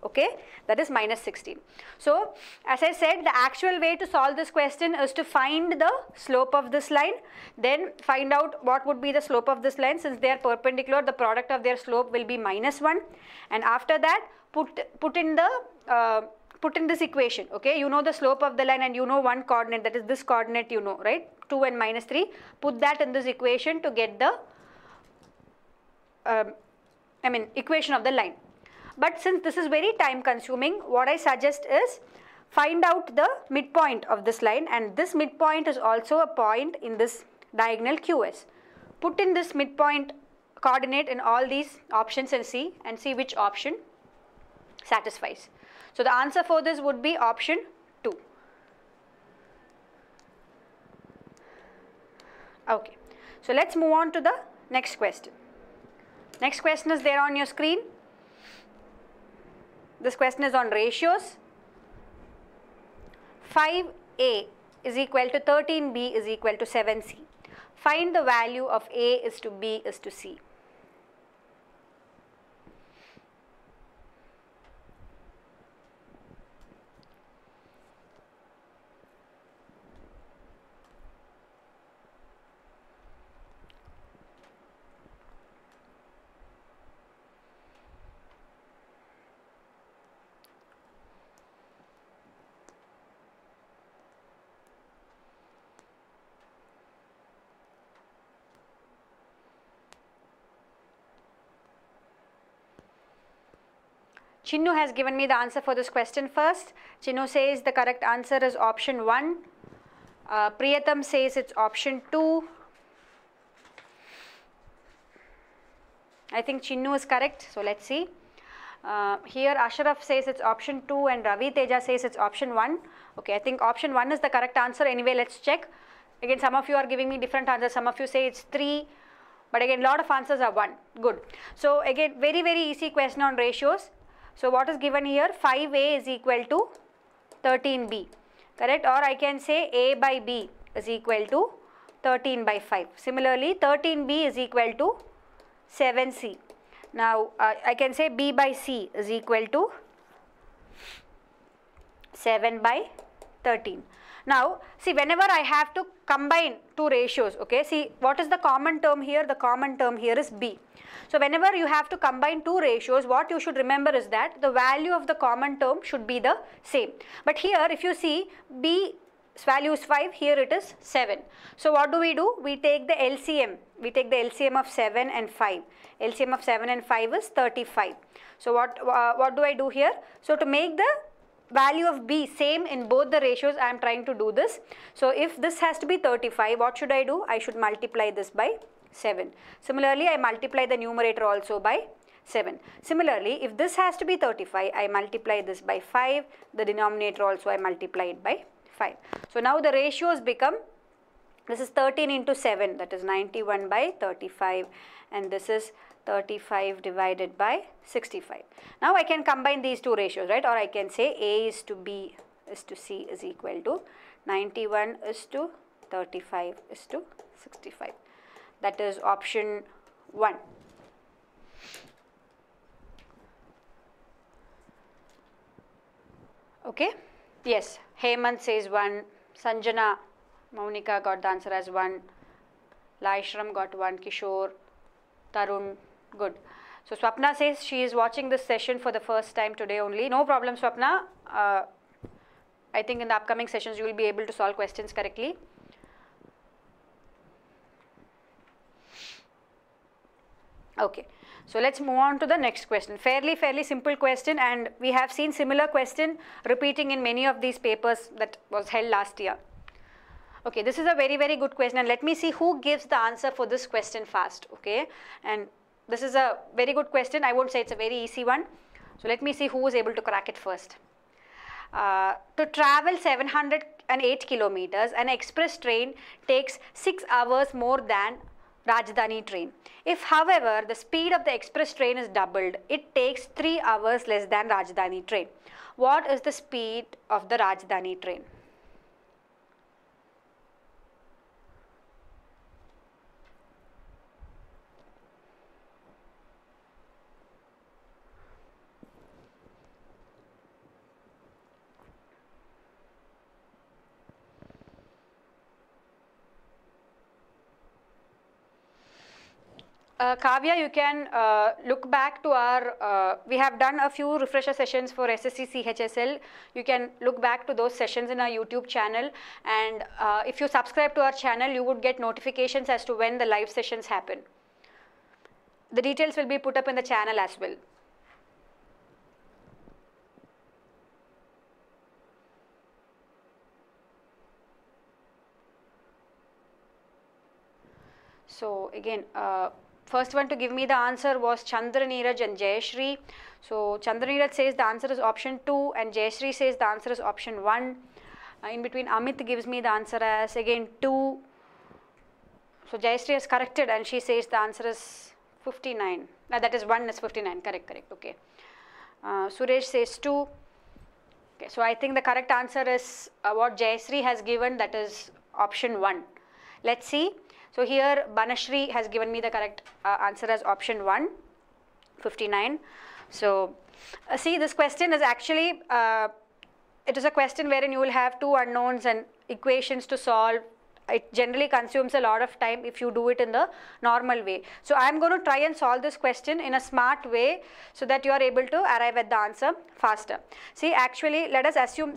Okay, that is minus 16. So as I said, the actual way to solve this question is to find the slope of this line, then find out what would be the slope of this line. Since they are perpendicular, the product of their slope will be minus 1, and after that put in this equation. Okay, you know the slope of the line and you know one coordinate, that is this coordinate, you know, right, 2 and minus 3. Put that in this equation to get the equation of the line. But since this is very time consuming, what I suggest is find out the midpoint of this line, and this midpoint is also a point in this diagonal QS. Put in this midpoint coordinate in all these options and see which option satisfies. So the answer for this would be option 2. Okay, so let's move on to the next question. Next question is there on your screen. This question is on ratios. 5a is equal to 13b is equal to 7c. Find the value of a is to b is to c. Chinnu has given me the answer for this question first. Chinnu says the correct answer is option 1. Priyatam says it's option 2. I think Chinnu is correct, so let's see. Here Ashraf says it's option 2 and Ravi Teja says it's option 1. Okay, I think option 1 is the correct answer. Anyway, let's check. Again, some of you are giving me different answers. Some of you say it's 3. But again, a lot of answers are 1. Good. So again, very, very easy question on ratios. So what is given here? 5a is equal to 13b, correct? Or I can say a by b is equal to 13 by 5. Similarly, 13b is equal to 7c. Now I can say b by c is equal to 7 by 13. Now see, whenever I have to combine two ratios, okay, see what is the common term here? The common term here is b. So whenever you have to combine two ratios, what you should remember is that the value of the common term should be the same. But here if you see, b's value is 5, here it is 7. So what do? We take the LCM. We take the LCM of 7 and 5. LCM of 7 and 5 is 35. So what do I do here? So to make the value of b same in both the ratios, I am trying to do this. So if this has to be 35, what should I do? I should multiply this by 7. Similarly, I multiply the numerator also by 7. Similarly, if this has to be 35, I multiply this by 5. The denominator also I multiply it by 5. So now the ratios become, this is 13 into 7, that is 91 by 35, and this is 35 divided by 65. Now I can combine these two ratios, right? Or I can say a is to b is to c is equal to 91 is to 35 is to 65. That is option 1. Okay. Yes. Hemant says 1. Sanjana, Maunika got the answer as 1. Laishram got 1. Kishore, Tarun, good. So Swapna says she is watching this session for the first time today only. No problem, Swapna. I think in the upcoming sessions you will be able to solve questions correctly. Okay, so let's move on to the next question. Fairly simple question, and we have seen similar question repeating in many of these papers that was held last year. Okay, this is a very good question, and let me see who gives the answer for this question fast. Okay, and this is a very good question. I won't say it's a very easy one. So let me see who is able to crack it first. To travel 708 kilometers, an express train takes 6 hours more than Rajdhani train. If, however, the speed of the express train is doubled, it takes 3 hours less than Rajdhani train. What is the speed of the Rajdhani train? Kavya, you can look back to our, we have done a few refresher sessions for SSC CHSL. You can look back to those sessions in our YouTube channel, and if you subscribe to our channel, you would get notifications as to when the live sessions happen. the details will be put up in the channel as well. So again, first one to give me the answer was Chandra Neeraj and Jayashree. So Chandra Neeraj says the answer is option 2 and Jayashree says the answer is option 1. In between, Amit gives me the answer as again 2. So Jayashree has corrected and she says the answer is 59. That is 1 is 59. Correct. Okay. Suresh says 2. Okay. So I think the correct answer is what Jayashree has given, that is option 1. Let's see. So here Banashri has given me the correct answer as option 1, 59. So see, this question is actually, it is a question wherein you will have two unknowns and equations to solve. It generally consumes a lot of time if you do it in the normal way. So I am going to try and solve this question in a smart way so that you are able to arrive at the answer faster. See, actually, let us assume,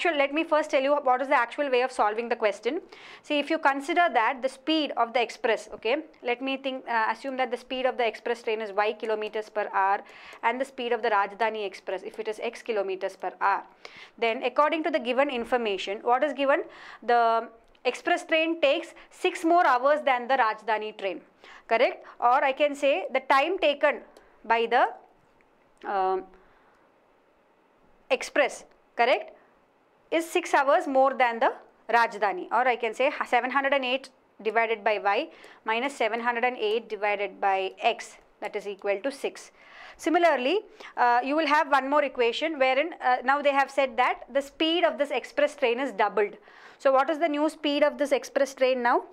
let me first tell you what is the actual way of solving the question. See, if you consider that the speed of the express, okay, let me assume that the speed of the express train is y kilometers per hour and the speed of the Rajdhani express, if it is x kilometers per hour, then according to the given information, what is given? The express train takes 6 more hours than the Rajdhani train, correct? Or I can say the time taken by the express, correct, is 6 hours more than the Rajdhani, or I can say 708 divided by y minus 708 divided by x, that is equal to 6. Similarly, you will have one more equation wherein now they have said that the speed of this express train is doubled. So what is the new speed of this express train now?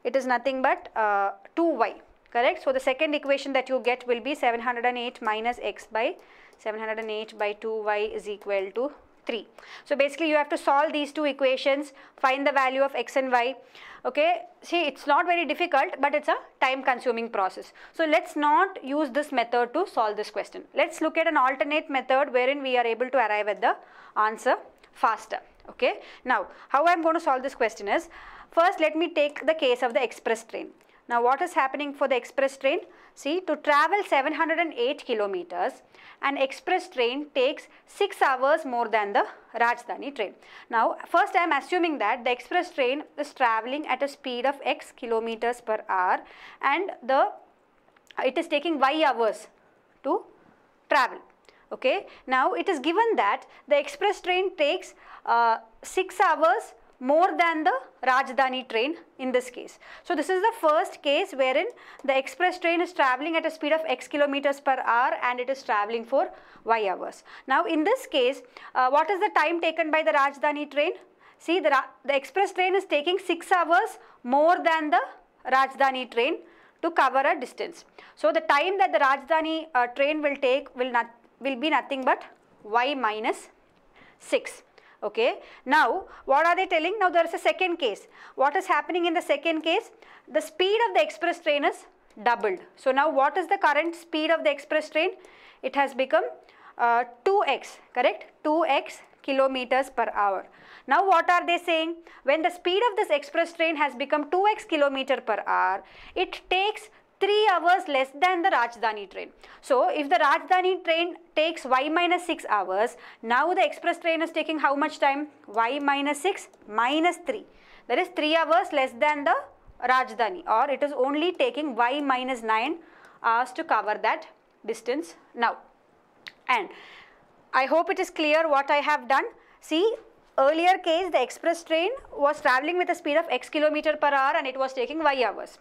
It is nothing but 2y, correct? So the second equation that you get will be 708 minus x by 708 by 2y is equal to 3. So basically you have to solve these two equations, find the value of x and y. Okay, see, it's not very difficult, but it's a time consuming process. So let's not use this method to solve this question. Let's look at an alternate method wherein we are able to arrive at the answer faster. Okay, now how I am going to solve this question is, first let me take the case of the express train. Now what is happening for the express train? See, to travel 708 kilometers, an express train takes 6 hours more than the Rajdhani train. Now first I am assuming that the express train is traveling at a speed of x kilometers per hour and it is taking y hours to travel. Okay, now it is given that the express train takes 6 hours more than the Rajdhani train in this case. So this is the first case wherein the express train is traveling at a speed of x kilometers per hour and it is traveling for y hours. Now in this case, what is the time taken by the Rajdhani train? See, the express train is taking 6 hours more than the Rajdhani train to cover a distance. So the time that the Rajdhani train will take will be nothing but y minus 6. Okay, now what are they telling? Now there is a second case. What is happening in the second case? The speed of the express train is doubled. So now what is the current speed of the express train? It has become 2x, correct? 2x kilometers per hour. Now what are they saying? When the speed of this express train has become 2x kilometer per hour, it takes 3 hours less than the Rajdhani train. So if the Rajdhani train takes y minus 6 hours, now the express train is taking how much time? Y minus 6 minus 3. That is 3 hours less than the Rajdhani, or it is only taking y minus 9 hours to cover that distance now. And I hope it is clear what I have done. See, earlier case the express train was traveling with a speed of x kilometer per hour and it was taking y hours.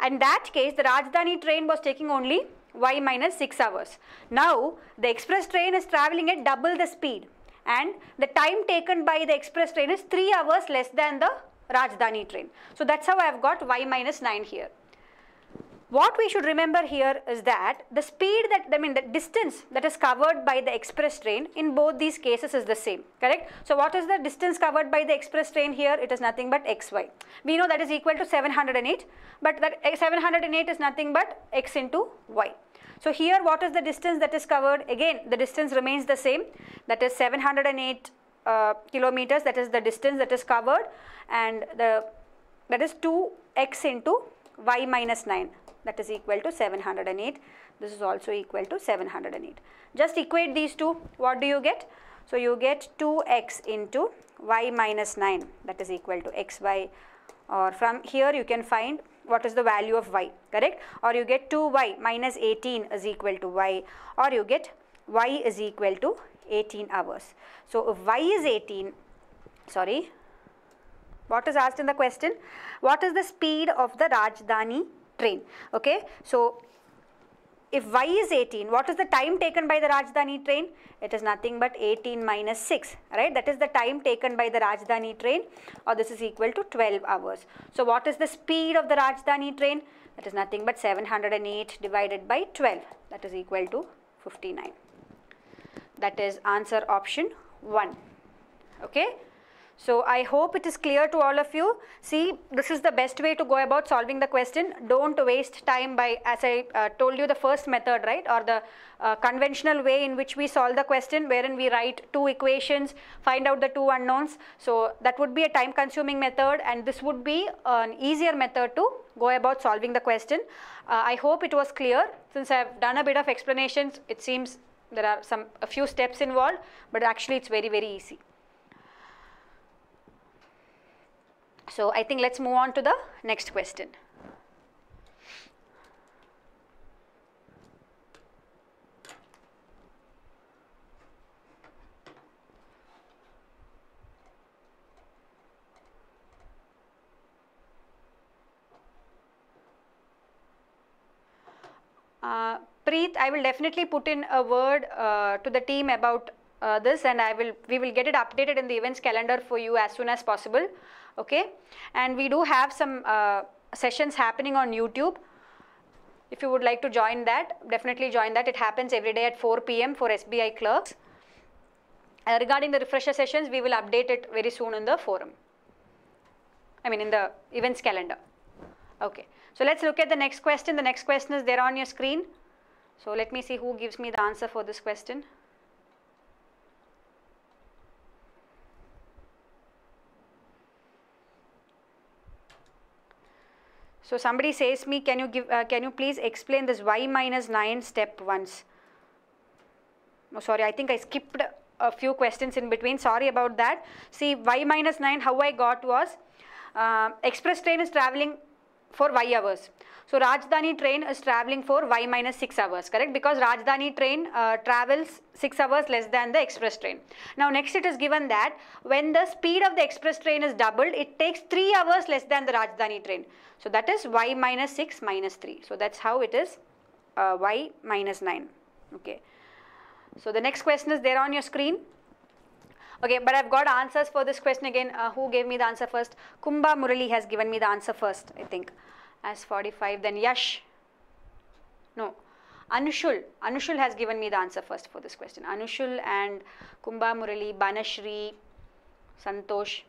In that case, the Rajdhani train was taking only y minus 6 hours. Now, the express train is traveling at double the speed and the time taken by the express train is 3 hours less than the Rajdhani train. So, that's how I have got y minus 9 here. What we should remember here is that the speed the distance that is covered by the express train in both these cases is the same, correct? So what is the distance covered by the express train here? It is nothing but xy. We know that is equal to 708, but that 708 is nothing but x into y. So here what is the distance that is covered? Again, the distance remains the same, that is 708 kilometers, that is the distance that is covered, and that is 2x into y minus 9. that is equal to 708. This is also equal to 708. Just equate these two. What do you get? So you get 2x into y minus 9, that is equal to xy, or from here you can find what is the value of y, correct? Or you get 2y minus 18 is equal to y, or you get y is equal to 18 hours. So if y is 18, sorry, what is asked in the question? What is the speed of the Rajdhani train? Okay, so if y is 18, what is the time taken by the Rajdhani train? It is nothing but 18 minus 6, right? That is the time taken by the Rajdhani train, or this is equal to 12 hours. So what is the speed of the Rajdhani train? That is nothing but 708 divided by 12, that is equal to 59. That is answer option 1. Okay. So I hope it is clear to all of you. See, this is the best way to go about solving the question. Don't waste time by, as I told you, the first method, right, or the conventional way in which we solve the question, wherein we write two equations, find out the two unknowns. So that would be a time consuming method, and this would be an easier method to go about solving the question. I hope it was clear. Since I have done a bit of explanations, it seems there are a few steps involved, but actually it's very, very easy. So I think let's move on to the next question. Preet, I will definitely put in a word to the team about this, and we will get it updated in the events calendar for you as soon as possible. Okay, and we do have some sessions happening on YouTube. If you would like to join that, definitely join that. It happens every day at 4 p.m. for SBI clerks. Regarding the refresher sessions, we will update it very soon in the forum. I mean in the events calendar. Okay, so let's look at the next question. The next question is there on your screen. So let me see who gives me the answer for this question. So somebody says me, can you please explain this y minus 9 step once? Oh, sorry, I think I skipped a few questions in between. Sorry about that. See, y minus 9, how I got was, express train is traveling for y hours. So Rajdhani train is traveling for y minus 6 hours, correct? Because Rajdhani train travels 6 hours less than the express train. Now next it is given that when the speed of the express train is doubled, it takes 3 hours less than the Rajdhani train. So that is y minus 6 minus 3. So that's how it is y minus 9. Okay. So the next question is there on your screen. Okay, but I've got answers for this question again. Who gave me the answer first? Kumbha Murali has given me the answer first, I think. As 45, then Yash. No, Anushul. Anushul has given me the answer first for this question. Anushul and Kumbha Murali, Banashri, Santosh,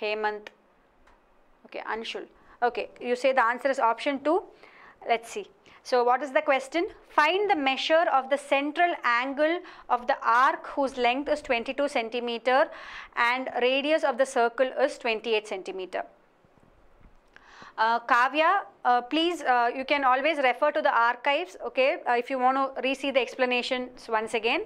Hemant. Okay, Anushul. Okay, you say the answer is option 2. Let's see. So what is the question? Find the measure of the central angle of the arc whose length is 22 centimeter and radius of the circle is 28 centimeter. Kavya, please, you can always refer to the archives, okay, if you want to re-see the explanations once again.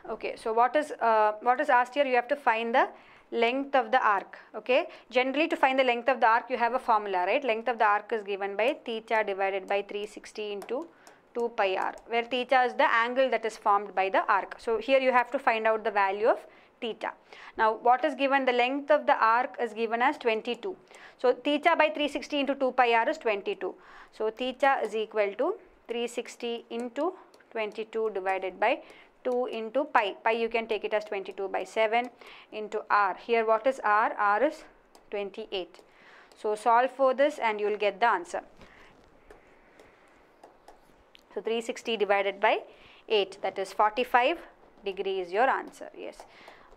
Okay, so what is asked here? You have to find the length of the arc, okay. Generally, to find the length of the arc, you have a formula, right? Length of the arc is given by theta divided by 360 into 2 pi r, where theta is the angle that is formed by the arc. So here you have to find out the value of theta. Now what is given? The length of the arc is given as 22. So theta by 360 into 2 pi r is 22. So theta is equal to 360 into 22 divided by 2 into pi. Pi you can take it as 22 by 7 into r. Here what is r? R is 28. So solve for this and you will get the answer. So 360 divided by 8, that is 45 degrees is your answer. Yes,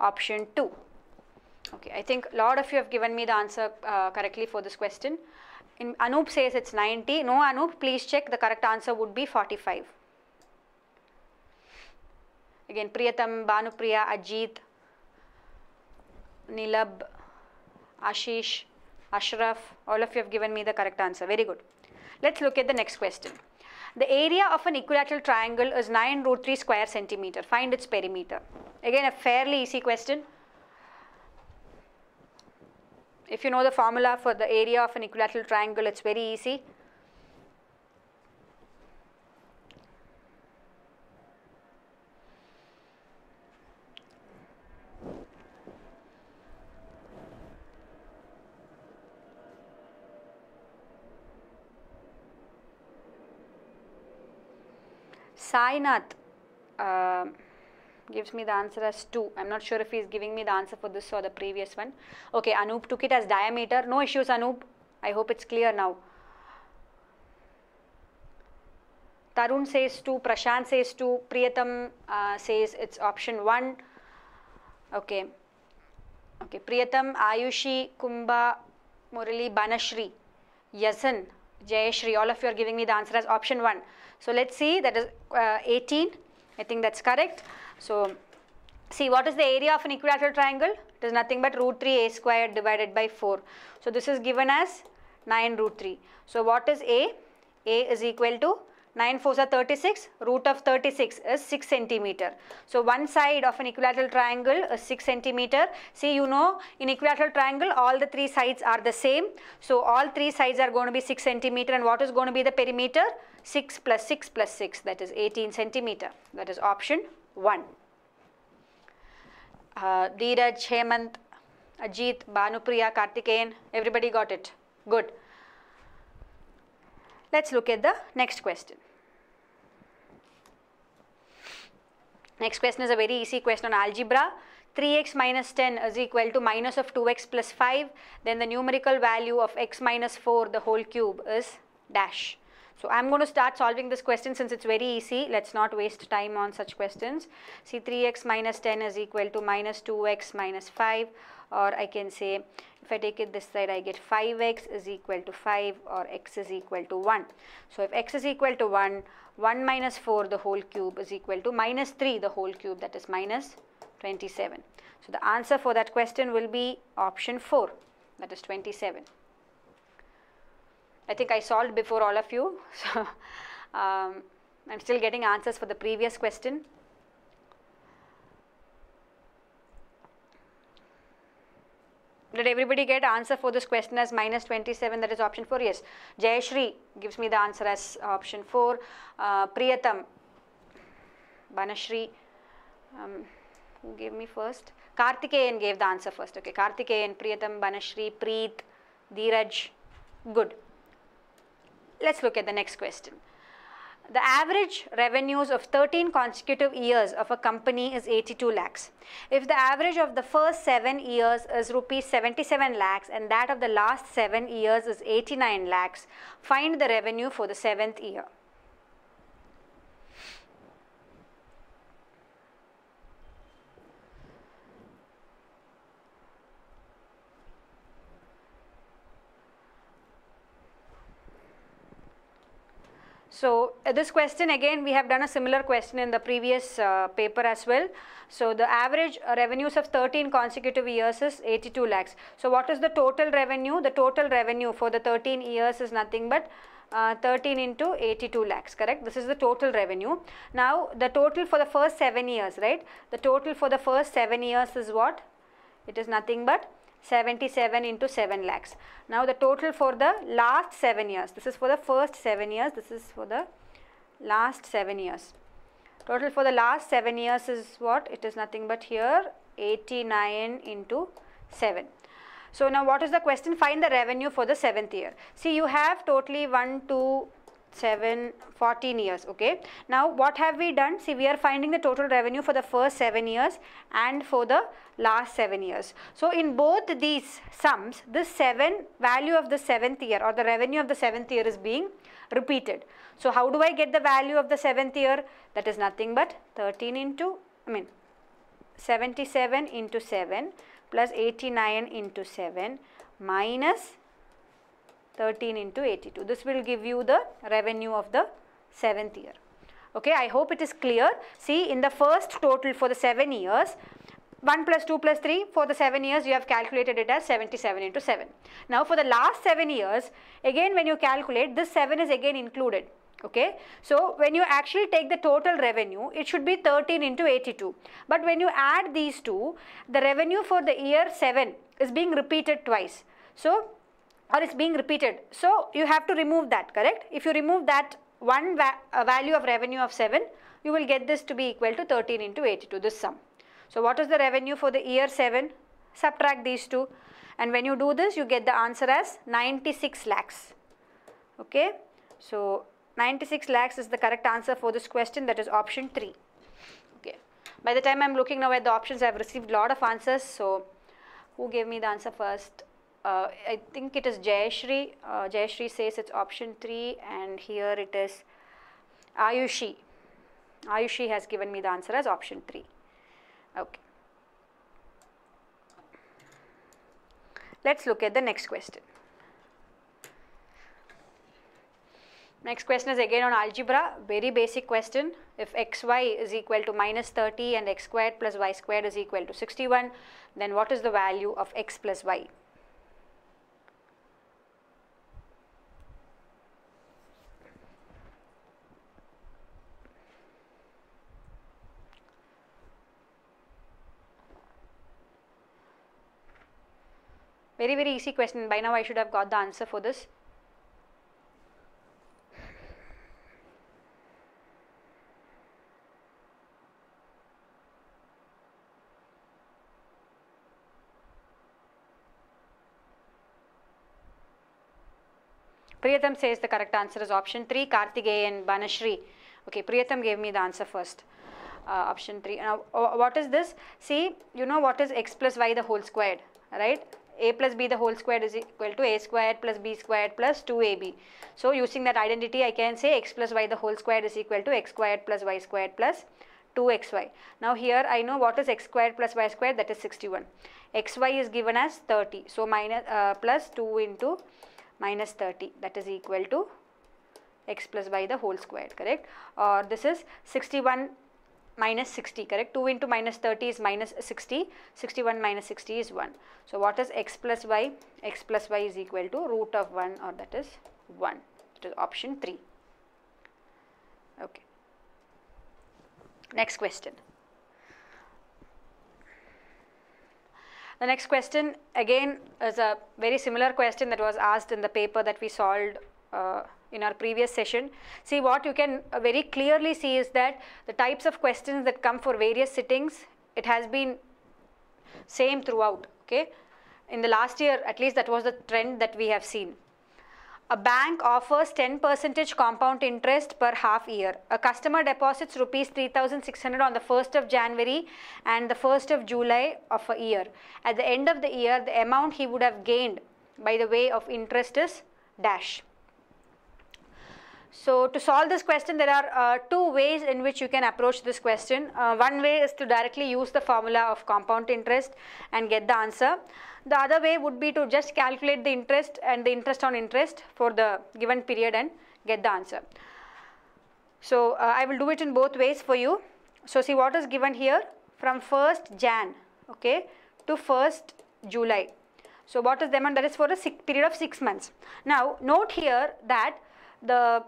option 2. Okay, I think a lot of you have given me the answer correctly for this question. Anup says it's 90. No, Anup, please check. The correct answer would be 45. Again, Priyatam, Bhanupriya, Ajit, Nilab, Ashish, Ashraf, all of you have given me the correct answer. Very good. Let's look at the next question. The area of an equilateral triangle is 9 root 3 square centimeter. Find its perimeter. Again, a fairly easy question. If you know the formula for the area of an equilateral triangle, it's very easy. Sainath gives me the answer as 2. I'm not sure if he's giving me the answer for this or the previous one. Okay, Anup took it as diameter. No issues, Anup. I hope it's clear now. Tarun says 2, Prashant says 2, Priyatam says it's option 1. Okay. Okay, Priyatam, Ayushi, Kumbha, Murali, Banashri, Yasan, Jayashri, all of you are giving me the answer as option 1. So let's see, that is 18. I think that's correct. So see, what is the area of an equilateral triangle? It is nothing but root 3 a squared divided by 4. So this is given as 9 root 3. So what is a? A is equal to 9 4s are 36. Root of 36 is 6 centimeter. So one side of an equilateral triangle is 6 centimeter. See, you know, in equilateral triangle, all the 3 sides are the same. So all 3 sides are going to be 6 centimeter. And what is going to be the perimeter? 6 plus 6 plus 6, that is 18 centimeter. That is option 1. Dheeraj, Hemant, Ajit, Bhanupriya, Kartikeyan, everybody got it. Good. Let's look at the next question. Next question is a very easy question on algebra. 3x minus 10 is equal to minus of 2x plus 5. Then the numerical value of x minus 4 the whole cube is dash. So I'm going to start solving this question since it's very easy. Let's not waste time on such questions. See, 3x minus 10 is equal to minus 2x minus 5, or I can say, if I take it this side, I get 5x is equal to 5, or x is equal to 1. So if x is equal to 1, 1 minus 4 the whole cube is equal to minus 3 the whole cube, that is minus 27. So the answer for that question will be option 4, that is 27. I think I solved before all of you, so I'm still getting answers for the previous question. Did everybody get answer for this question as minus 27, that is option 4? Yes. Jayashri gives me the answer as option 4. Priyatam, Banashri, who gave me first? Kartikeyan gave the answer first. Okay, Kartikeyan, Priyatam, Banashri, Preet, Dheeraj. Good. Let's look at the next question. The average revenues of 13 consecutive years of a company is 82 lakhs. If the average of the first 7 years is rupees 77 lakhs and that of the last 7 years is 89 lakhs, find the revenue for the 7th year. So this question, again, we have done a similar question in the previous paper as well. So the average revenues of 13 consecutive years is 82 lakhs. So what is the total revenue? The total revenue for the 13 years is nothing but 13 into 82 lakhs, correct? This is the total revenue. Now the total for the first 7 years, right? The total for the first 7 years is what? It is nothing but 77 into 7 lakhs. Now the total for the last 7 years, this is for the first 7 years, this is for the last 7 years. Total for the last 7 years is what? It is nothing but here 89 into 7. So now what is the question? Find the revenue for the 7th year. See, you have totally 1, 2, 7, 14 years, okay. Now what have we done? See, we are finding the total revenue for the first 7 years and for the last 7 years. So in both these sums, this value of the 7th year or the revenue of the 7th year is being repeated. So how do I get the value of the 7th year? That is nothing but 77 into 7 plus 89 into 7 minus 13 into 82. This will give you the revenue of the 7th year. Okay, I hope it is clear. See, in the first total for the 7 years, 1 plus 2 plus 3, for the 7 years you have calculated it as 77 into 7. Now for the last 7 years, again when you calculate, this 7 is again included. Okay, so when you actually take the total revenue, it should be 13 into 82. But when you add these two, the revenue for the year 7 is being repeated twice. So, or it's being repeated. So you have to remove that, correct? If you remove that one value of revenue of 7, you will get this to be equal to 13 into 82, this sum. So what is the revenue for the year 7? Subtract these two, and when you do this, you get the answer as 96 lakhs. Okay, so 96 lakhs is the correct answer for this question, that is option 3. Okay, by the time I am looking now at the options, I have received a lot of answers. So who gave me the answer first? I think it is Jayashri. Jayashri says it's option 3, and here it is Ayushi. Ayushi has given me the answer as option 3. Okay. Let's look at the next question. Next question is again on algebra, very basic question. If xy is equal to minus 30 and x squared plus y squared is equal to 61, then what is the value of x plus y? Very, very easy question. By now I should have got the answer for this. Priyatham says the correct answer is option 3. Karthikeyan, Banashri. Okay, Priyatham gave me the answer first. Option 3. Now, what is this? See, you know what is x plus y the whole squared, right? A plus b the whole squared is equal to a squared plus b squared plus 2ab. So using that identity, I can say x plus y the whole squared is equal to x squared plus y squared plus 2xy. Now here I know what is x squared plus y squared, that is 61. xy is given as 30. So minus plus 2 into minus 30, that is equal to x plus y the whole squared, correct? Or this is 61 minus 60, correct? 2 into minus 30 is minus 60, 61 minus 60 is 1. So what is x plus y? X plus y is equal to root of 1, or that is 1. It is option 3. Okay. Next question. The next question again is a very similar question that was asked in the paper that we solved in our previous session. See, what you can very clearly see is that the types of questions that come for various sittings, it has been same throughout. Okay, in the last year at least, that was the trend that we have seen. A bank offers 10% compound interest per half year. A customer deposits rupees 3,600 on the 1st of January and the 1st of July of a year. At the end of the year, the amount he would have gained by the way of interest is dash. So to solve this question, there are two ways in which you can approach this question. One way is to directly use the formula of compound interest and get the answer. The other way would be to just calculate the interest and the interest on interest for the given period and get the answer. So I will do it in both ways for you. So see what is given here from 1st Jan, okay, to 1st July. So what is the amount? That is for a period of 6 months. Now note here that the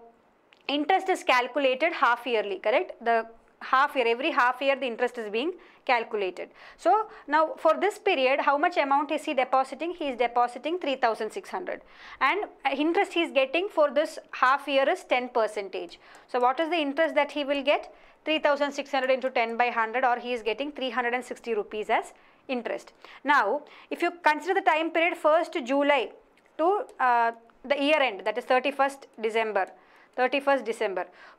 interest is calculated half yearly, correct? The half year, every half year the interest is being calculated. So now for this period, how much amount is he depositing? He is depositing 3,600, and interest he is getting for this half year is 10%. So what is the interest that he will get? 3,600 into 10 by 100, or he is getting 360 rupees as interest. Now if you consider the time period 1st July to the year end, that is 31st December.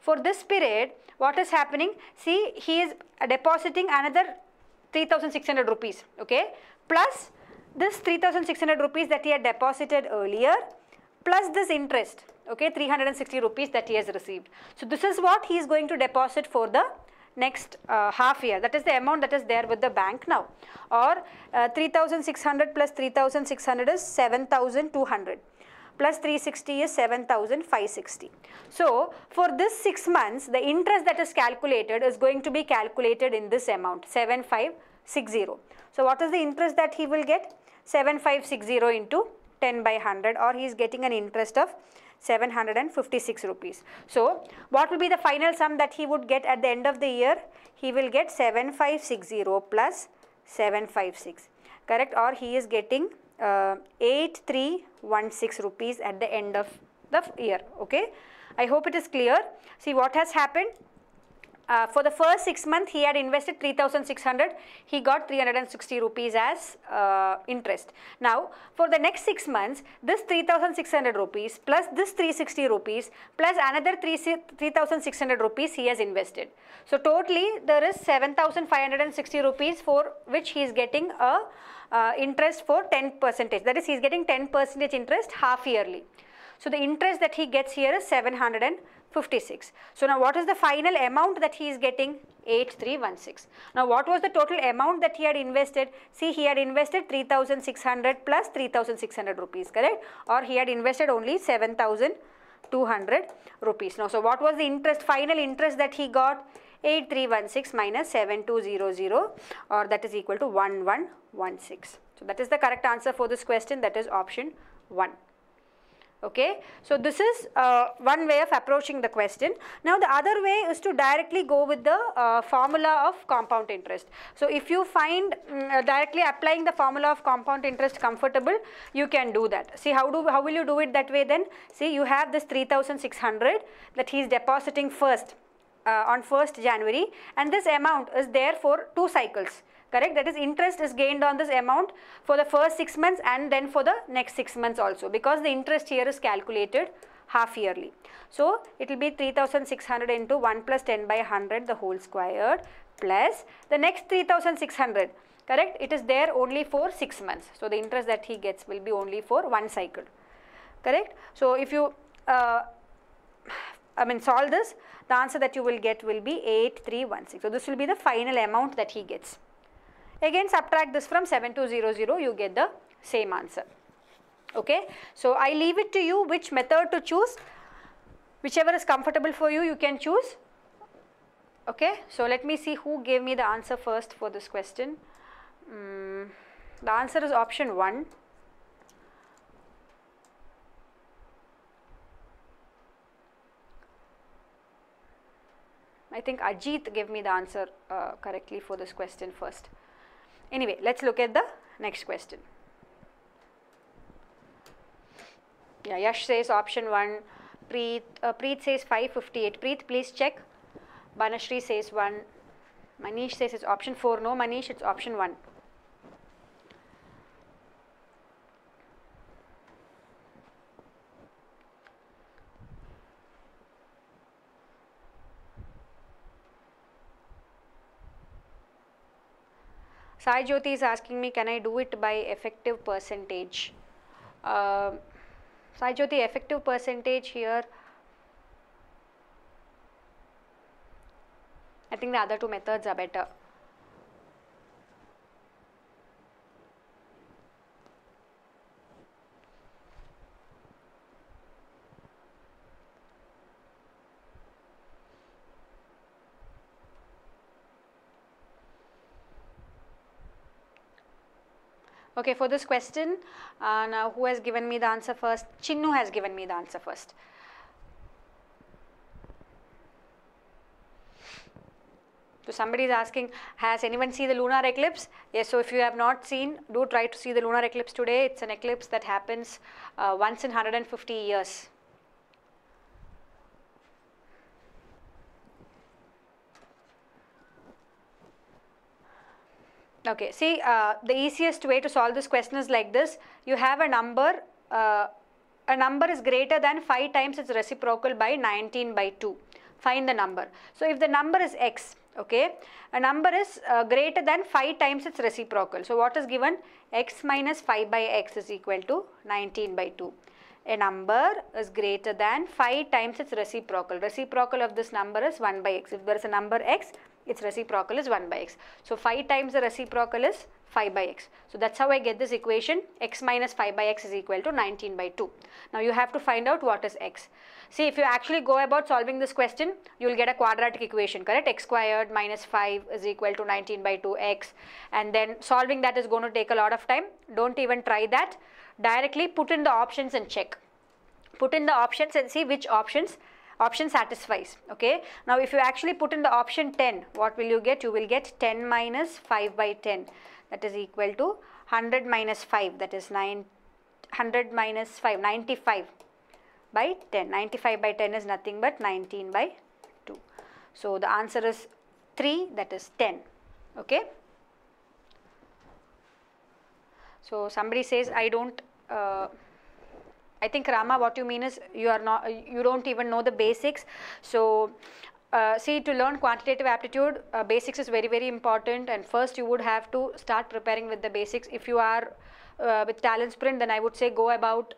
For this period, what is happening? See, he is depositing another 3,600 rupees, okay, plus this 3,600 rupees that he had deposited earlier, plus this interest, okay, 360 rupees that he has received. So this is what he is going to deposit for the next half year. That is the amount that is there with the bank now. Or 3,600 plus 3,600 is 7,200. Plus 360 is 7,560. So for this 6 months, the interest that is calculated is going to be calculated in this amount, 7,560. 7560. So what is the interest that he will get? 7560 into 10 by 100, or he is getting an interest of 756 rupees. So what will be the final sum that he would get at the end of the year? He will get 7560 plus 756, correct? Or he is getting 8316 rupees at the end of the year. Okay, I hope it is clear. See what has happened. For the first 6 months, he had invested 3,600. He got 360 rupees as interest. Now, for the next 6 months, this 3,600 rupees plus this 360 rupees plus another 3,600 rupees he has invested. So, totally there is 7,560 rupees for which he is getting a interest for 10%. That is, he is getting 10% interest half yearly. So, the interest that he gets here is 756. So, now what is the final amount that he is getting? 8316. Now, what was the total amount that he had invested? See, he had invested 3,600 plus 3,600 rupees, correct? Or he had invested only 7,200 rupees. Now, so what was the interest, final interest that he got? 8316 minus 7200, or that is equal to 1116. So, that is the correct answer for this question, that is option 1. Okay, so this is one way of approaching the question. Now the other way is to directly go with the formula of compound interest. So if you find directly applying the formula of compound interest comfortable, you can do that. See how will you do it that way then? See, you have this 3,600 that he is depositing first on 1st January, and this amount is there for 2 cycles. Correct, that is, interest is gained on this amount for the first 6 months and then for the next 6 months also, because the interest here is calculated half yearly. So it will be 3,600 into 1 plus 10 by 100 the whole squared plus the next 3,600, correct, it is there only for 6 months. So the interest that he gets will be only for 1 cycle, correct. So if you solve this, the answer that you will get will be 8316. So this will be the final amount that he gets. Again, subtract this from 7200, you get the same answer. Okay, so I leave it to you which method to choose. Whichever is comfortable for you, you can choose. Okay, so let me see who gave me the answer first for this question. The answer is option 1. I think Ajit gave me the answer correctly for this question first. Anyway, let's look at the next question. Yeah, Yash says option 1. Preet says 558. Preet, please check. Banashri says 1. Manish says it's option 4. No, Manish, it's option 1. Sai Jyoti is asking me, can I do it by effective percentage? Sai Jyoti, effective percentage here, I think the other 2 methods are better. Okay, for this question, now who has given me the answer first? Chinnu has given me the answer first. So somebody is asking, has anyone seen the lunar eclipse? Yes, so if you have not seen, do try to see the lunar eclipse today. It's an eclipse that happens once in 150 years. Okay, see, the easiest way to solve this question is like this. You have a number is greater than 5 times its reciprocal by 19 by 2. Find the number. So if the number is x, okay, a number is greater than 5 times its reciprocal. So what is given? X minus 5 by x is equal to 19 by 2. A number is greater than 5 times its reciprocal. Reciprocal of this number is 1 by x. If there is a number x, its reciprocal is 1 by x. So 5 times the reciprocal is 5 by x. So that's how I get this equation, x minus 5 by x is equal to 19 by 2. Now you have to find out what is x. See, if you actually go about solving this question, you will get a quadratic equation, correct? X squared minus 5 is equal to 19 by 2x, and then solving that is going to take a lot of time. Don't even try that. Directly put in the options and check. Put in the options and see which option satisfies. Okay, now if you actually put in the option 10, what will you get? You will get 10 minus 5 by 10, that is equal to 100 minus 5, that is 100 minus 5, 95 by 10. 95 by 10 is nothing but 19 by 2. So the answer is 3, that is 10. Okay, so somebody says, I don't I think, Rama, what you mean is you don't even know the basics. So see, to learn quantitative aptitude, basics is very, very important, and first you would have to start preparing with the basics. If you are with TalentSprint, then I would say go about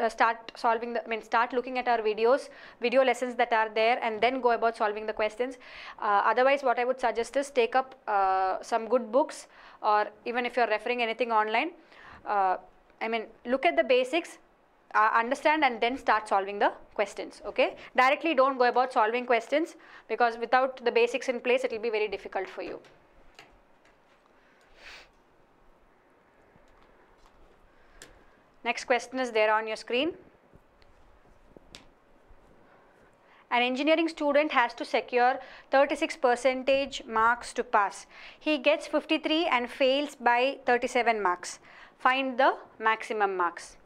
start looking at our video lessons that are there, and then go about solving the questions. Otherwise, what I would suggest is take up some good books, or even if you are referring anything online, look at the basics, understand, and then start solving the questions. Okay, directly don't go about solving questions, because without the basics in place it will be very difficult for you. Next question is there on your screen. An engineering student has to secure 36% marks to pass. He gets 53 and fails by 37 marks. Find the maximum marks.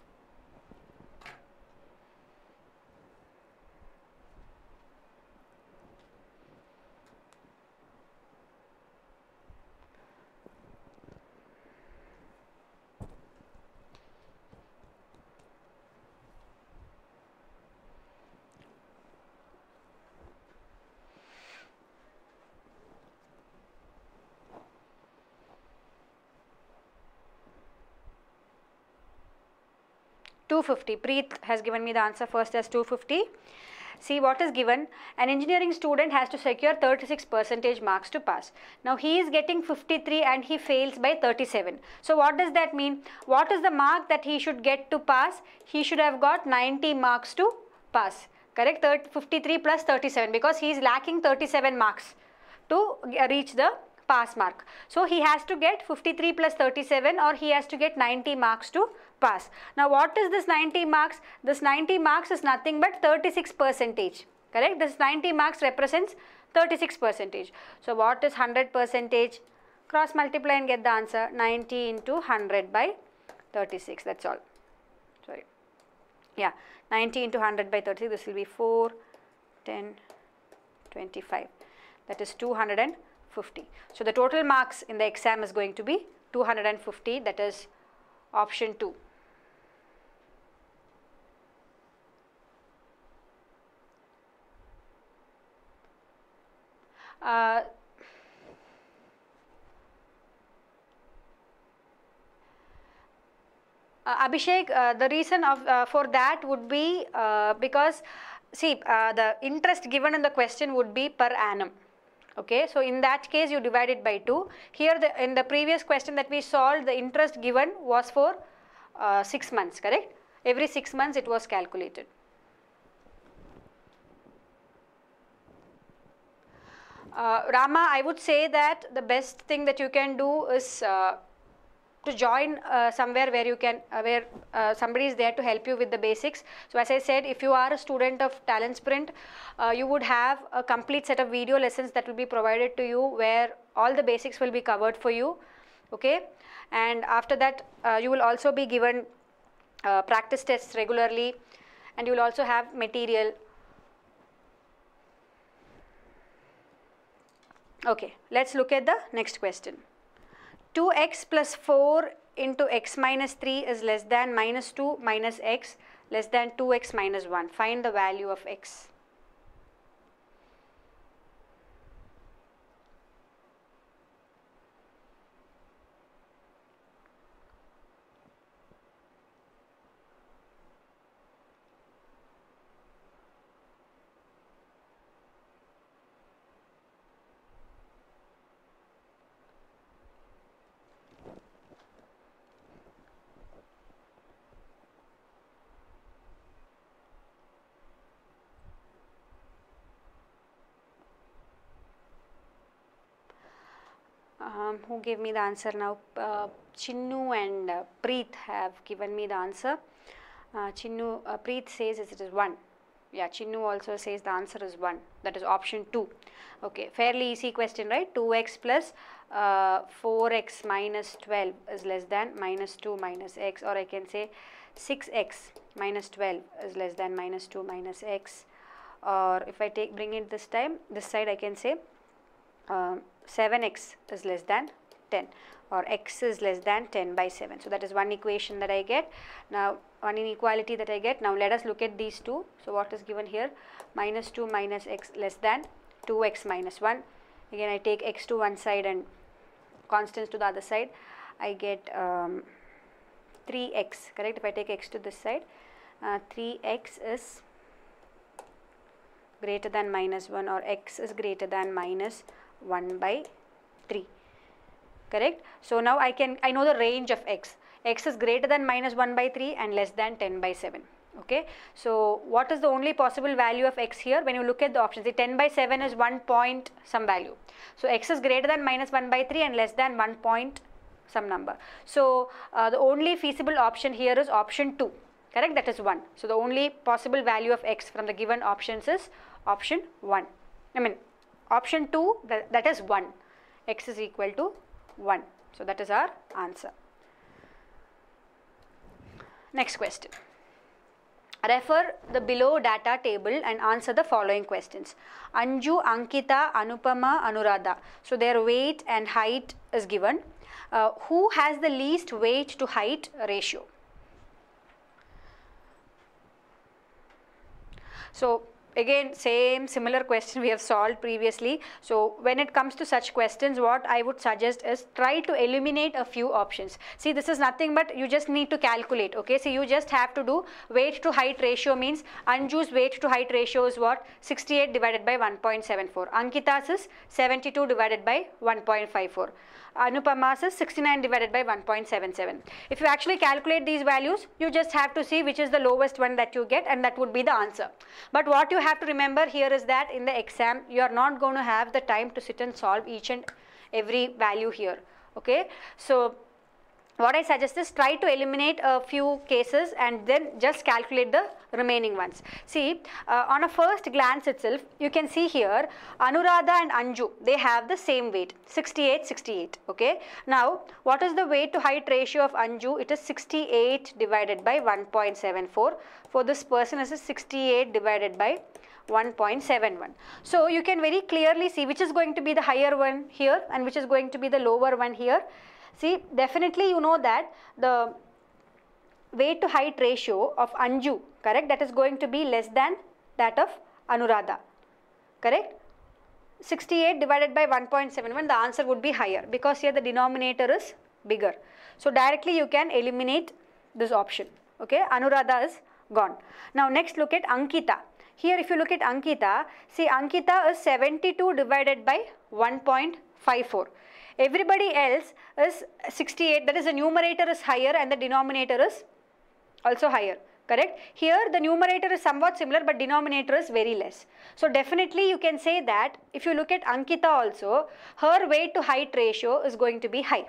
Preet has given me the answer first as 250. See what is given. An engineering student has to secure 36% marks to pass. Now he is getting 53 and he fails by 37. So what does that mean? What is the mark that he should get to pass? He should have got 90 marks to pass. Correct? 53 plus 37, because he is lacking 37 marks to reach the pass mark. So he has to get 53 plus 37, or he has to get 90 marks to pass. Now what is this 90 marks? This 90 marks is nothing but 36%. Correct? This 90 marks represents 36%. So what is 100%? Cross multiply and get the answer. 90 into 100 by 36. That's all. Sorry. Yeah, 90 into 100 by 36. This will be 4, 10, 25. That is 250. So the total marks in the exam is going to be 250. That is option 2. Abhishek, the reason for that would be because, see, the interest given in the question would be per annum. Okay, so in that case you divide it by 2. Here in the previous question that we solved, the interest given was for 6 months, correct? Every 6 months it was calculated. Rama, I would say that the best thing that you can do is to join somewhere where you can, where somebody is there to help you with the basics. So as I said, if you are a student of TalentSprint, you would have a complete set of video lessons that will be provided to you, where all the basics will be covered for you. Okay, and after that you will also be given practice tests regularly, and you will also have material. Okay, let's look at the next question. 2x plus 4 into x minus 3 is less than minus 2 minus x less than 2x minus 1. Find the value of x. Who gave me the answer now? Chinnu and Preet have given me the answer. Preet says it is 1. Yeah, Chinnu also says the answer is 1. That is option 2. Okay, fairly easy question, right? 2x plus 4x minus 12 is less than minus 2 minus x, or I can say 6x minus 12 is less than minus 2 minus x, or if I bring it this side I can say 7x is less than 10, or x is less than 10 by 7. So that is one equation that I get. Now one inequality that I get. Now let us look at these two. So what is given here? Minus 2 minus x less than 2x minus 1. Again I take x to one side and constants to the other side. I get 3x, correct? If I take x to this side, 3x is greater than minus 1, or x is greater than minus 1 by 3, correct? So now I know the range of x. X is greater than minus 1 by 3 and less than 10 by 7. Okay, so what is the only possible value of x here? When you look at the options, the 10 by 7 is 1 point some value. So x is greater than minus 1 by 3 and less than 1 point some number. So the only feasible option here is option 2, correct? That is 1. So the only possible value of x from the given options is option 1. Option 2, that is 1. X is equal to 1. So that is our answer. Next question. Refer the below data table and answer the following questions. Anju, Ankita, Anupama, Anuradha. So their weight and height is given. Who has the least weight to height ratio? So again, similar question we have solved previously. So when it comes to such questions, what I would suggest is try to eliminate a few options. See, this is nothing but you just need to calculate. Okay, so you just have to do weight to height ratio means Anju's weight to height ratio is what? 68 divided by 1.74. Ankita's is 72 divided by 1.54. Anupama's is 69 divided by 1.77. If you actually calculate these values, you just have to see which is the lowest one that you get, and that would be the answer. But what you have to remember here is that in the exam, you are not going to have the time to sit and solve each and every value here. Okay, so what I suggest is try to eliminate a few cases and then just calculate the remaining ones. See, on a first glance itself, you can see here Anuradha and Anju, they have the same weight, 68, 68. Okay, now what is the weight to height ratio of Anju? It is 68 divided by 1.74. For this person, it is 68 divided by 1.71. So you can very clearly see which is going to be the higher one here and which is going to be the lower one here. See, definitely you know that the weight to height ratio of Anju, correct, that is going to be less than that of Anuradha, correct? 68 divided by 1.71, the answer would be higher because here the denominator is bigger. So directly you can eliminate this option. Okay, Anuradha is gone. Now next look at Ankita. Here if you look at Ankita, see Ankita is 72 divided by 1.54. Everybody else is 68, that is the numerator is higher and the denominator is also higher, correct? Here the numerator is somewhat similar but denominator is very less. So definitely you can say that if you look at Ankita also, her weight to height ratio is going to be high.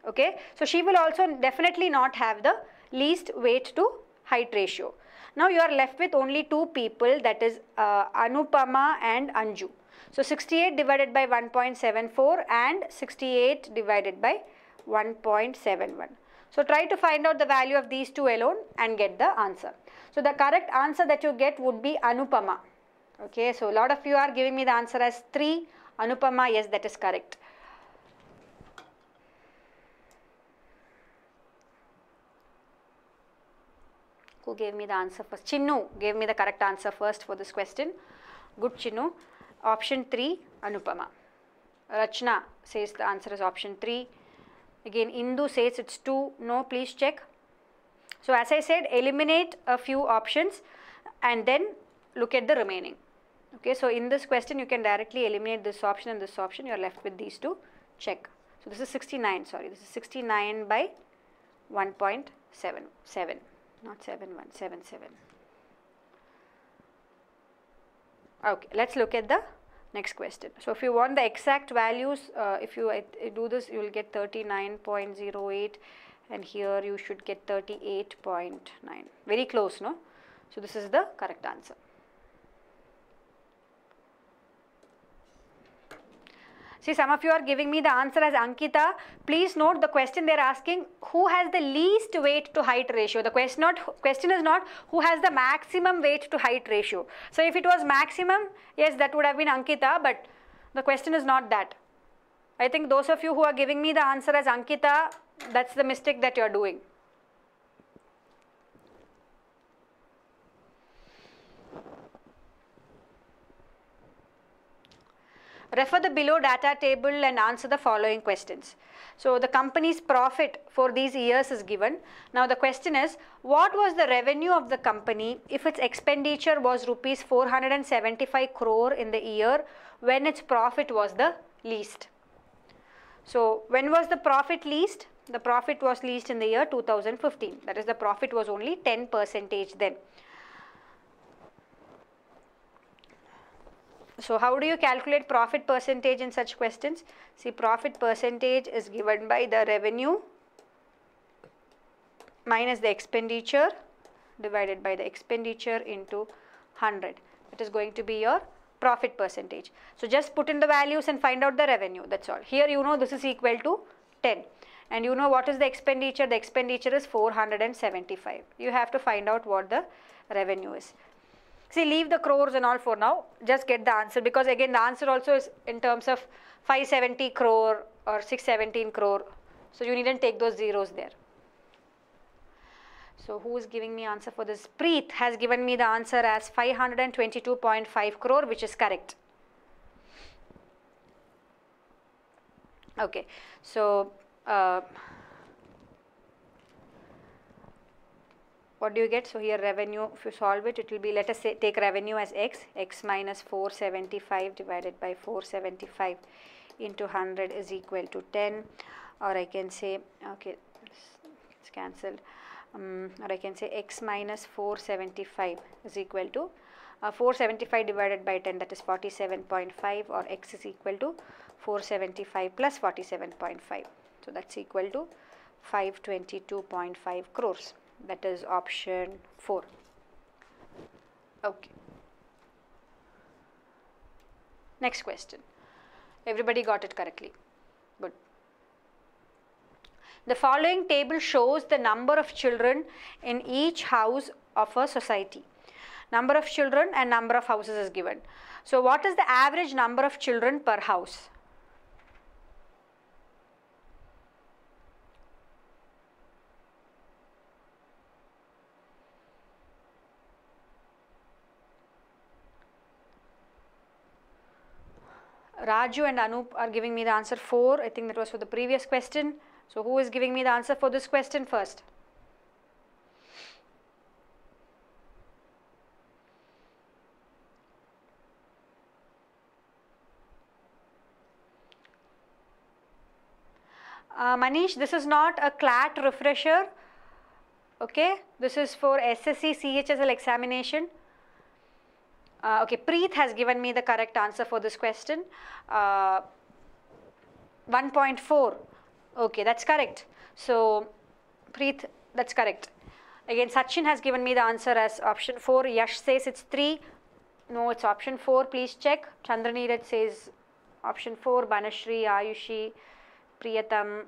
Okay, so she will also definitely not have the least weight to height ratio. Now you are left with only two people, that is Anupama and Anju. So 68 divided by 1.74 and 68 divided by 1.71. So try to find out the value of these two alone and get the answer. So the correct answer that you get would be Anupama. Okay, so a lot of you are giving me the answer as 3. Anupama, yes, that is correct. Who gave me the answer first? Chinnu gave me the correct answer first for this question. Good, Chinnu. Option 3, Anupama. Rachna says the answer is option 3. Again, Indu says it's 2. No, please check. So as I said, eliminate a few options and then look at the remaining. Okay, so in this question, you can directly eliminate this option and this option. You are left with these two. Check. So this is 69, sorry. This is 69 by 1.77. Not 71, 77. Okay, let's look at the Next question. So if you want the exact values, if you do this, you will get 39.08 and here you should get 38.9. Very close, no? So this is the correct answer. See, some of you are giving me the answer as Ankita. Please note the question they are asking, who has the least weight to height ratio? The question is not who has the maximum weight to height ratio. So if it was maximum, yes, that would have been Ankita, but the question is not that. I think those of you who are giving me the answer as Ankita, that's the mistake that you are doing. Refer the below data table and answer the following questions. So the company's profit for these years is given. Now the question is, what was the revenue of the company if its expenditure was rupees 475 crore in the year when its profit was the least? So when was the profit least? The profit was least in the year 2015. That is, the profit was only 10% then. So how do you calculate profit percentage in such questions? See, profit percentage is given by the revenue minus the expenditure divided by the expenditure into 100. It is going to be your profit percentage. So just put in the values and find out the revenue, that's all. Here you know this is equal to 10 and you know what is the expenditure. The expenditure is 475. You have to find out what the revenue is. See, leave the crores and all for now, just get the answer, because again the answer also is in terms of 570 crore or 617 crore. So you needn't take those zeros there. So who is giving me answer for this? Preet has given me the answer as 522.5 crore, which is correct. Okay, so what do you get? So here revenue, if you solve it, it will be, let us say, take revenue as x minus 475 divided by 475 into 100 is equal to 10, or I can say, okay, it's cancelled, or I can say x minus 475 is equal to 475 divided by 10, that is 47.5, or x is equal to 475 plus 47.5. So that's equal to 522.5 crores. That is option 4. Okay. Next question. Everybody got it correctly. Good. The following table shows the number of children in each house of a society. Number of children and number of houses is given. So what is the average number of children per house? Raju and Anup are giving me the answer 4. I think that was for the previous question. So who is giving me the answer for this question first? Manish, this is not a CLAT refresher. Okay, this is for SSC CHSL examination. Okay, Preet has given me the correct answer for this question. 1.4. Okay, that's correct. So, Preet, that's correct. Again, Sachin has given me the answer as option 4. Yash says it's 3. No, it's option 4. Please check. Chandraneeraj says option 4. Banashri, Ayushi, Priyatam.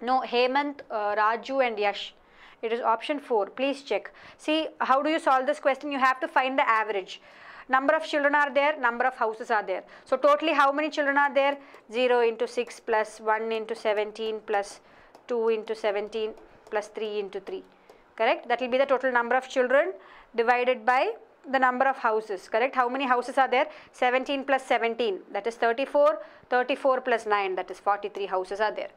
No, Hemant, Raju and Yash. It is option 4. Please check. See, how do you solve this question? You have to find the average. Number of children are there, number of houses are there. So totally how many children are there? 0 into 6 plus 1 into 17 plus 2 into 17 plus 3 into 3. Correct? That will be the total number of children divided by the number of houses. Correct? How many houses are there? 17 plus 17, that is 34. 34 plus 9, that is 43 houses are there.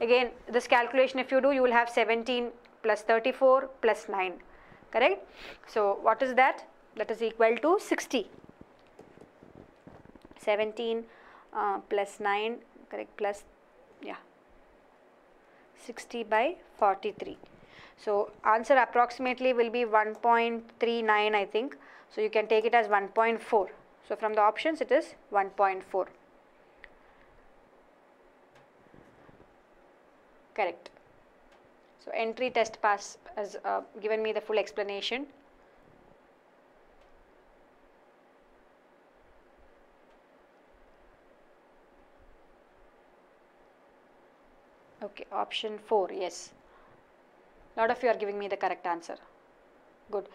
Again, this calculation if you do, you will have 17 plus 34 plus 9. Correct? So what is that? That is equal to 60. 17 plus 9, correct, plus, yeah, 60 by 43. So answer approximately will be 1.39, I think. So you can take it as 1.4. So from the options it is 1.4. Correct. So entry test pass has given me the full explanation. Okay, option 4, yes. A lot of you are giving me the correct answer. Good.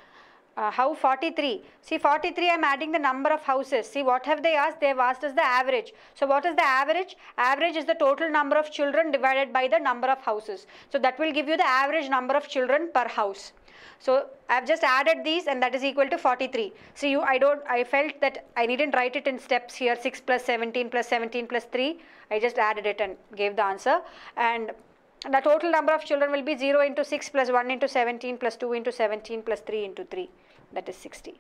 How 43? See 43, I am adding the number of houses. See what have they asked? They have asked us the average. So what is the average? Average is the total number of children divided by the number of houses. So that will give you the average number of children per house. So I have just added these and that is equal to 43. See I felt that I needn't write it in steps here, 6 plus 17 plus 17 plus 3. I just added it and gave the answer. And the total number of children will be 0 into 6 plus 1 into 17 plus 2 into 17 plus 3 into 3. That is 60.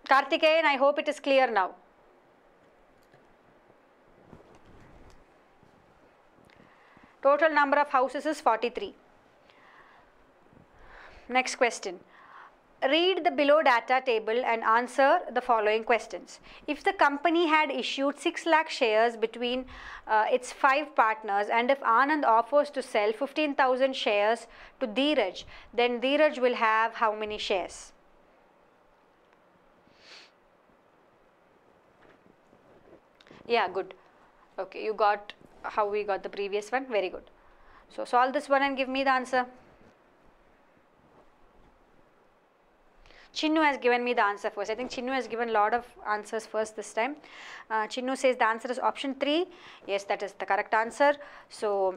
Karthikeyan, I hope it is clear now. Total number of houses is 43. Next question. Read the below data table and answer the following questions. If the company had issued 6 lakh shares between its 5 partners, and if Anand offers to sell 15,000 shares to Dheeraj, then Dheeraj will have how many shares? Yeah, good. Okay, you got how we got the previous one. Very good. So solve this one and give me the answer. Chinnu has given me the answer first. I think Chinnu has given a lot of answers first this time. Chinnu says the answer is option 3. Yes, that is the correct answer. So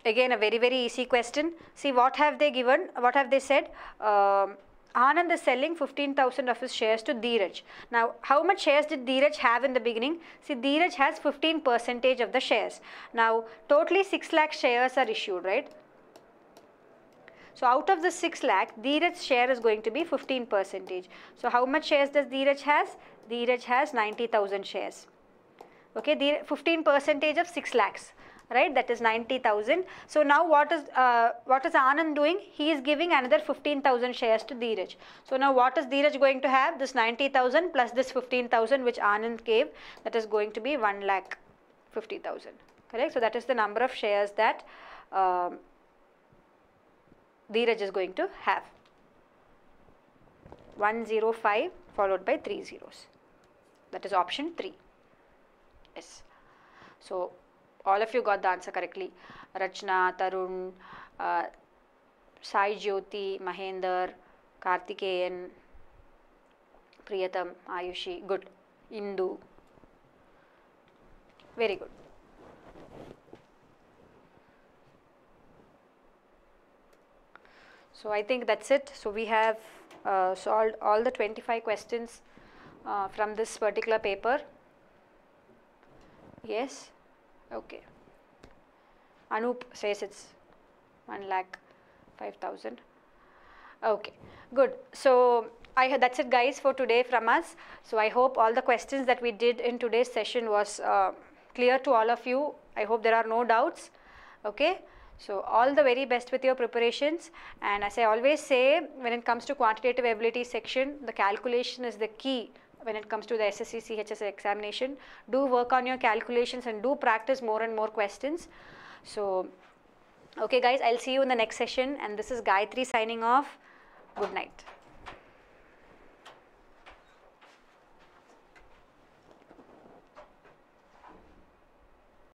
again a very easy question. See what have they given, what have they said? Anand is selling 15,000 of his shares to Dheeraj. Now how much shares did Dheeraj have in the beginning? See Dheeraj has 15% of the shares. Now totally 6 lakh shares are issued, right? So out of the 6 lakh, Dheeraj's share is going to be 15%. So how much shares does Dheeraj has? Dheeraj has 90,000 shares. Okay, 15% of 6 lakhs, right? That is 90,000. So now what is Anand doing? He is giving another 15,000 shares to Dheeraj. So now what is Dheeraj going to have? This 90,000 plus this 15,000 which Anand gave, that is going to be 1,50,000. Correct? So that is the number of shares that Dheeraj is going to have. 105 followed by 3 zeros. That is option 3. Yes. So all of you got the answer correctly. Rachna, Tarun, Sai Jyoti, Mahender, Karthikeyan, Priyatam, Ayushi. Good. Indu. Very good. So I think that's it. So we have solved all the 25 questions from this particular paper. Yes. Okay. Anup says it's 1,05,000. Okay. Good. So that's it, guys, for today from us. So I hope all the questions that we did in today's session was clear to all of you. I hope there are no doubts. Okay. So all the very best with your preparations, and as I always say, when it comes to quantitative ability section, the calculation is the key when it comes to the SSC CHSL examination. Do work on your calculations and do practice more and more questions. So okay guys, I'll see you in the next session, and this is Gayatri signing off. Good night.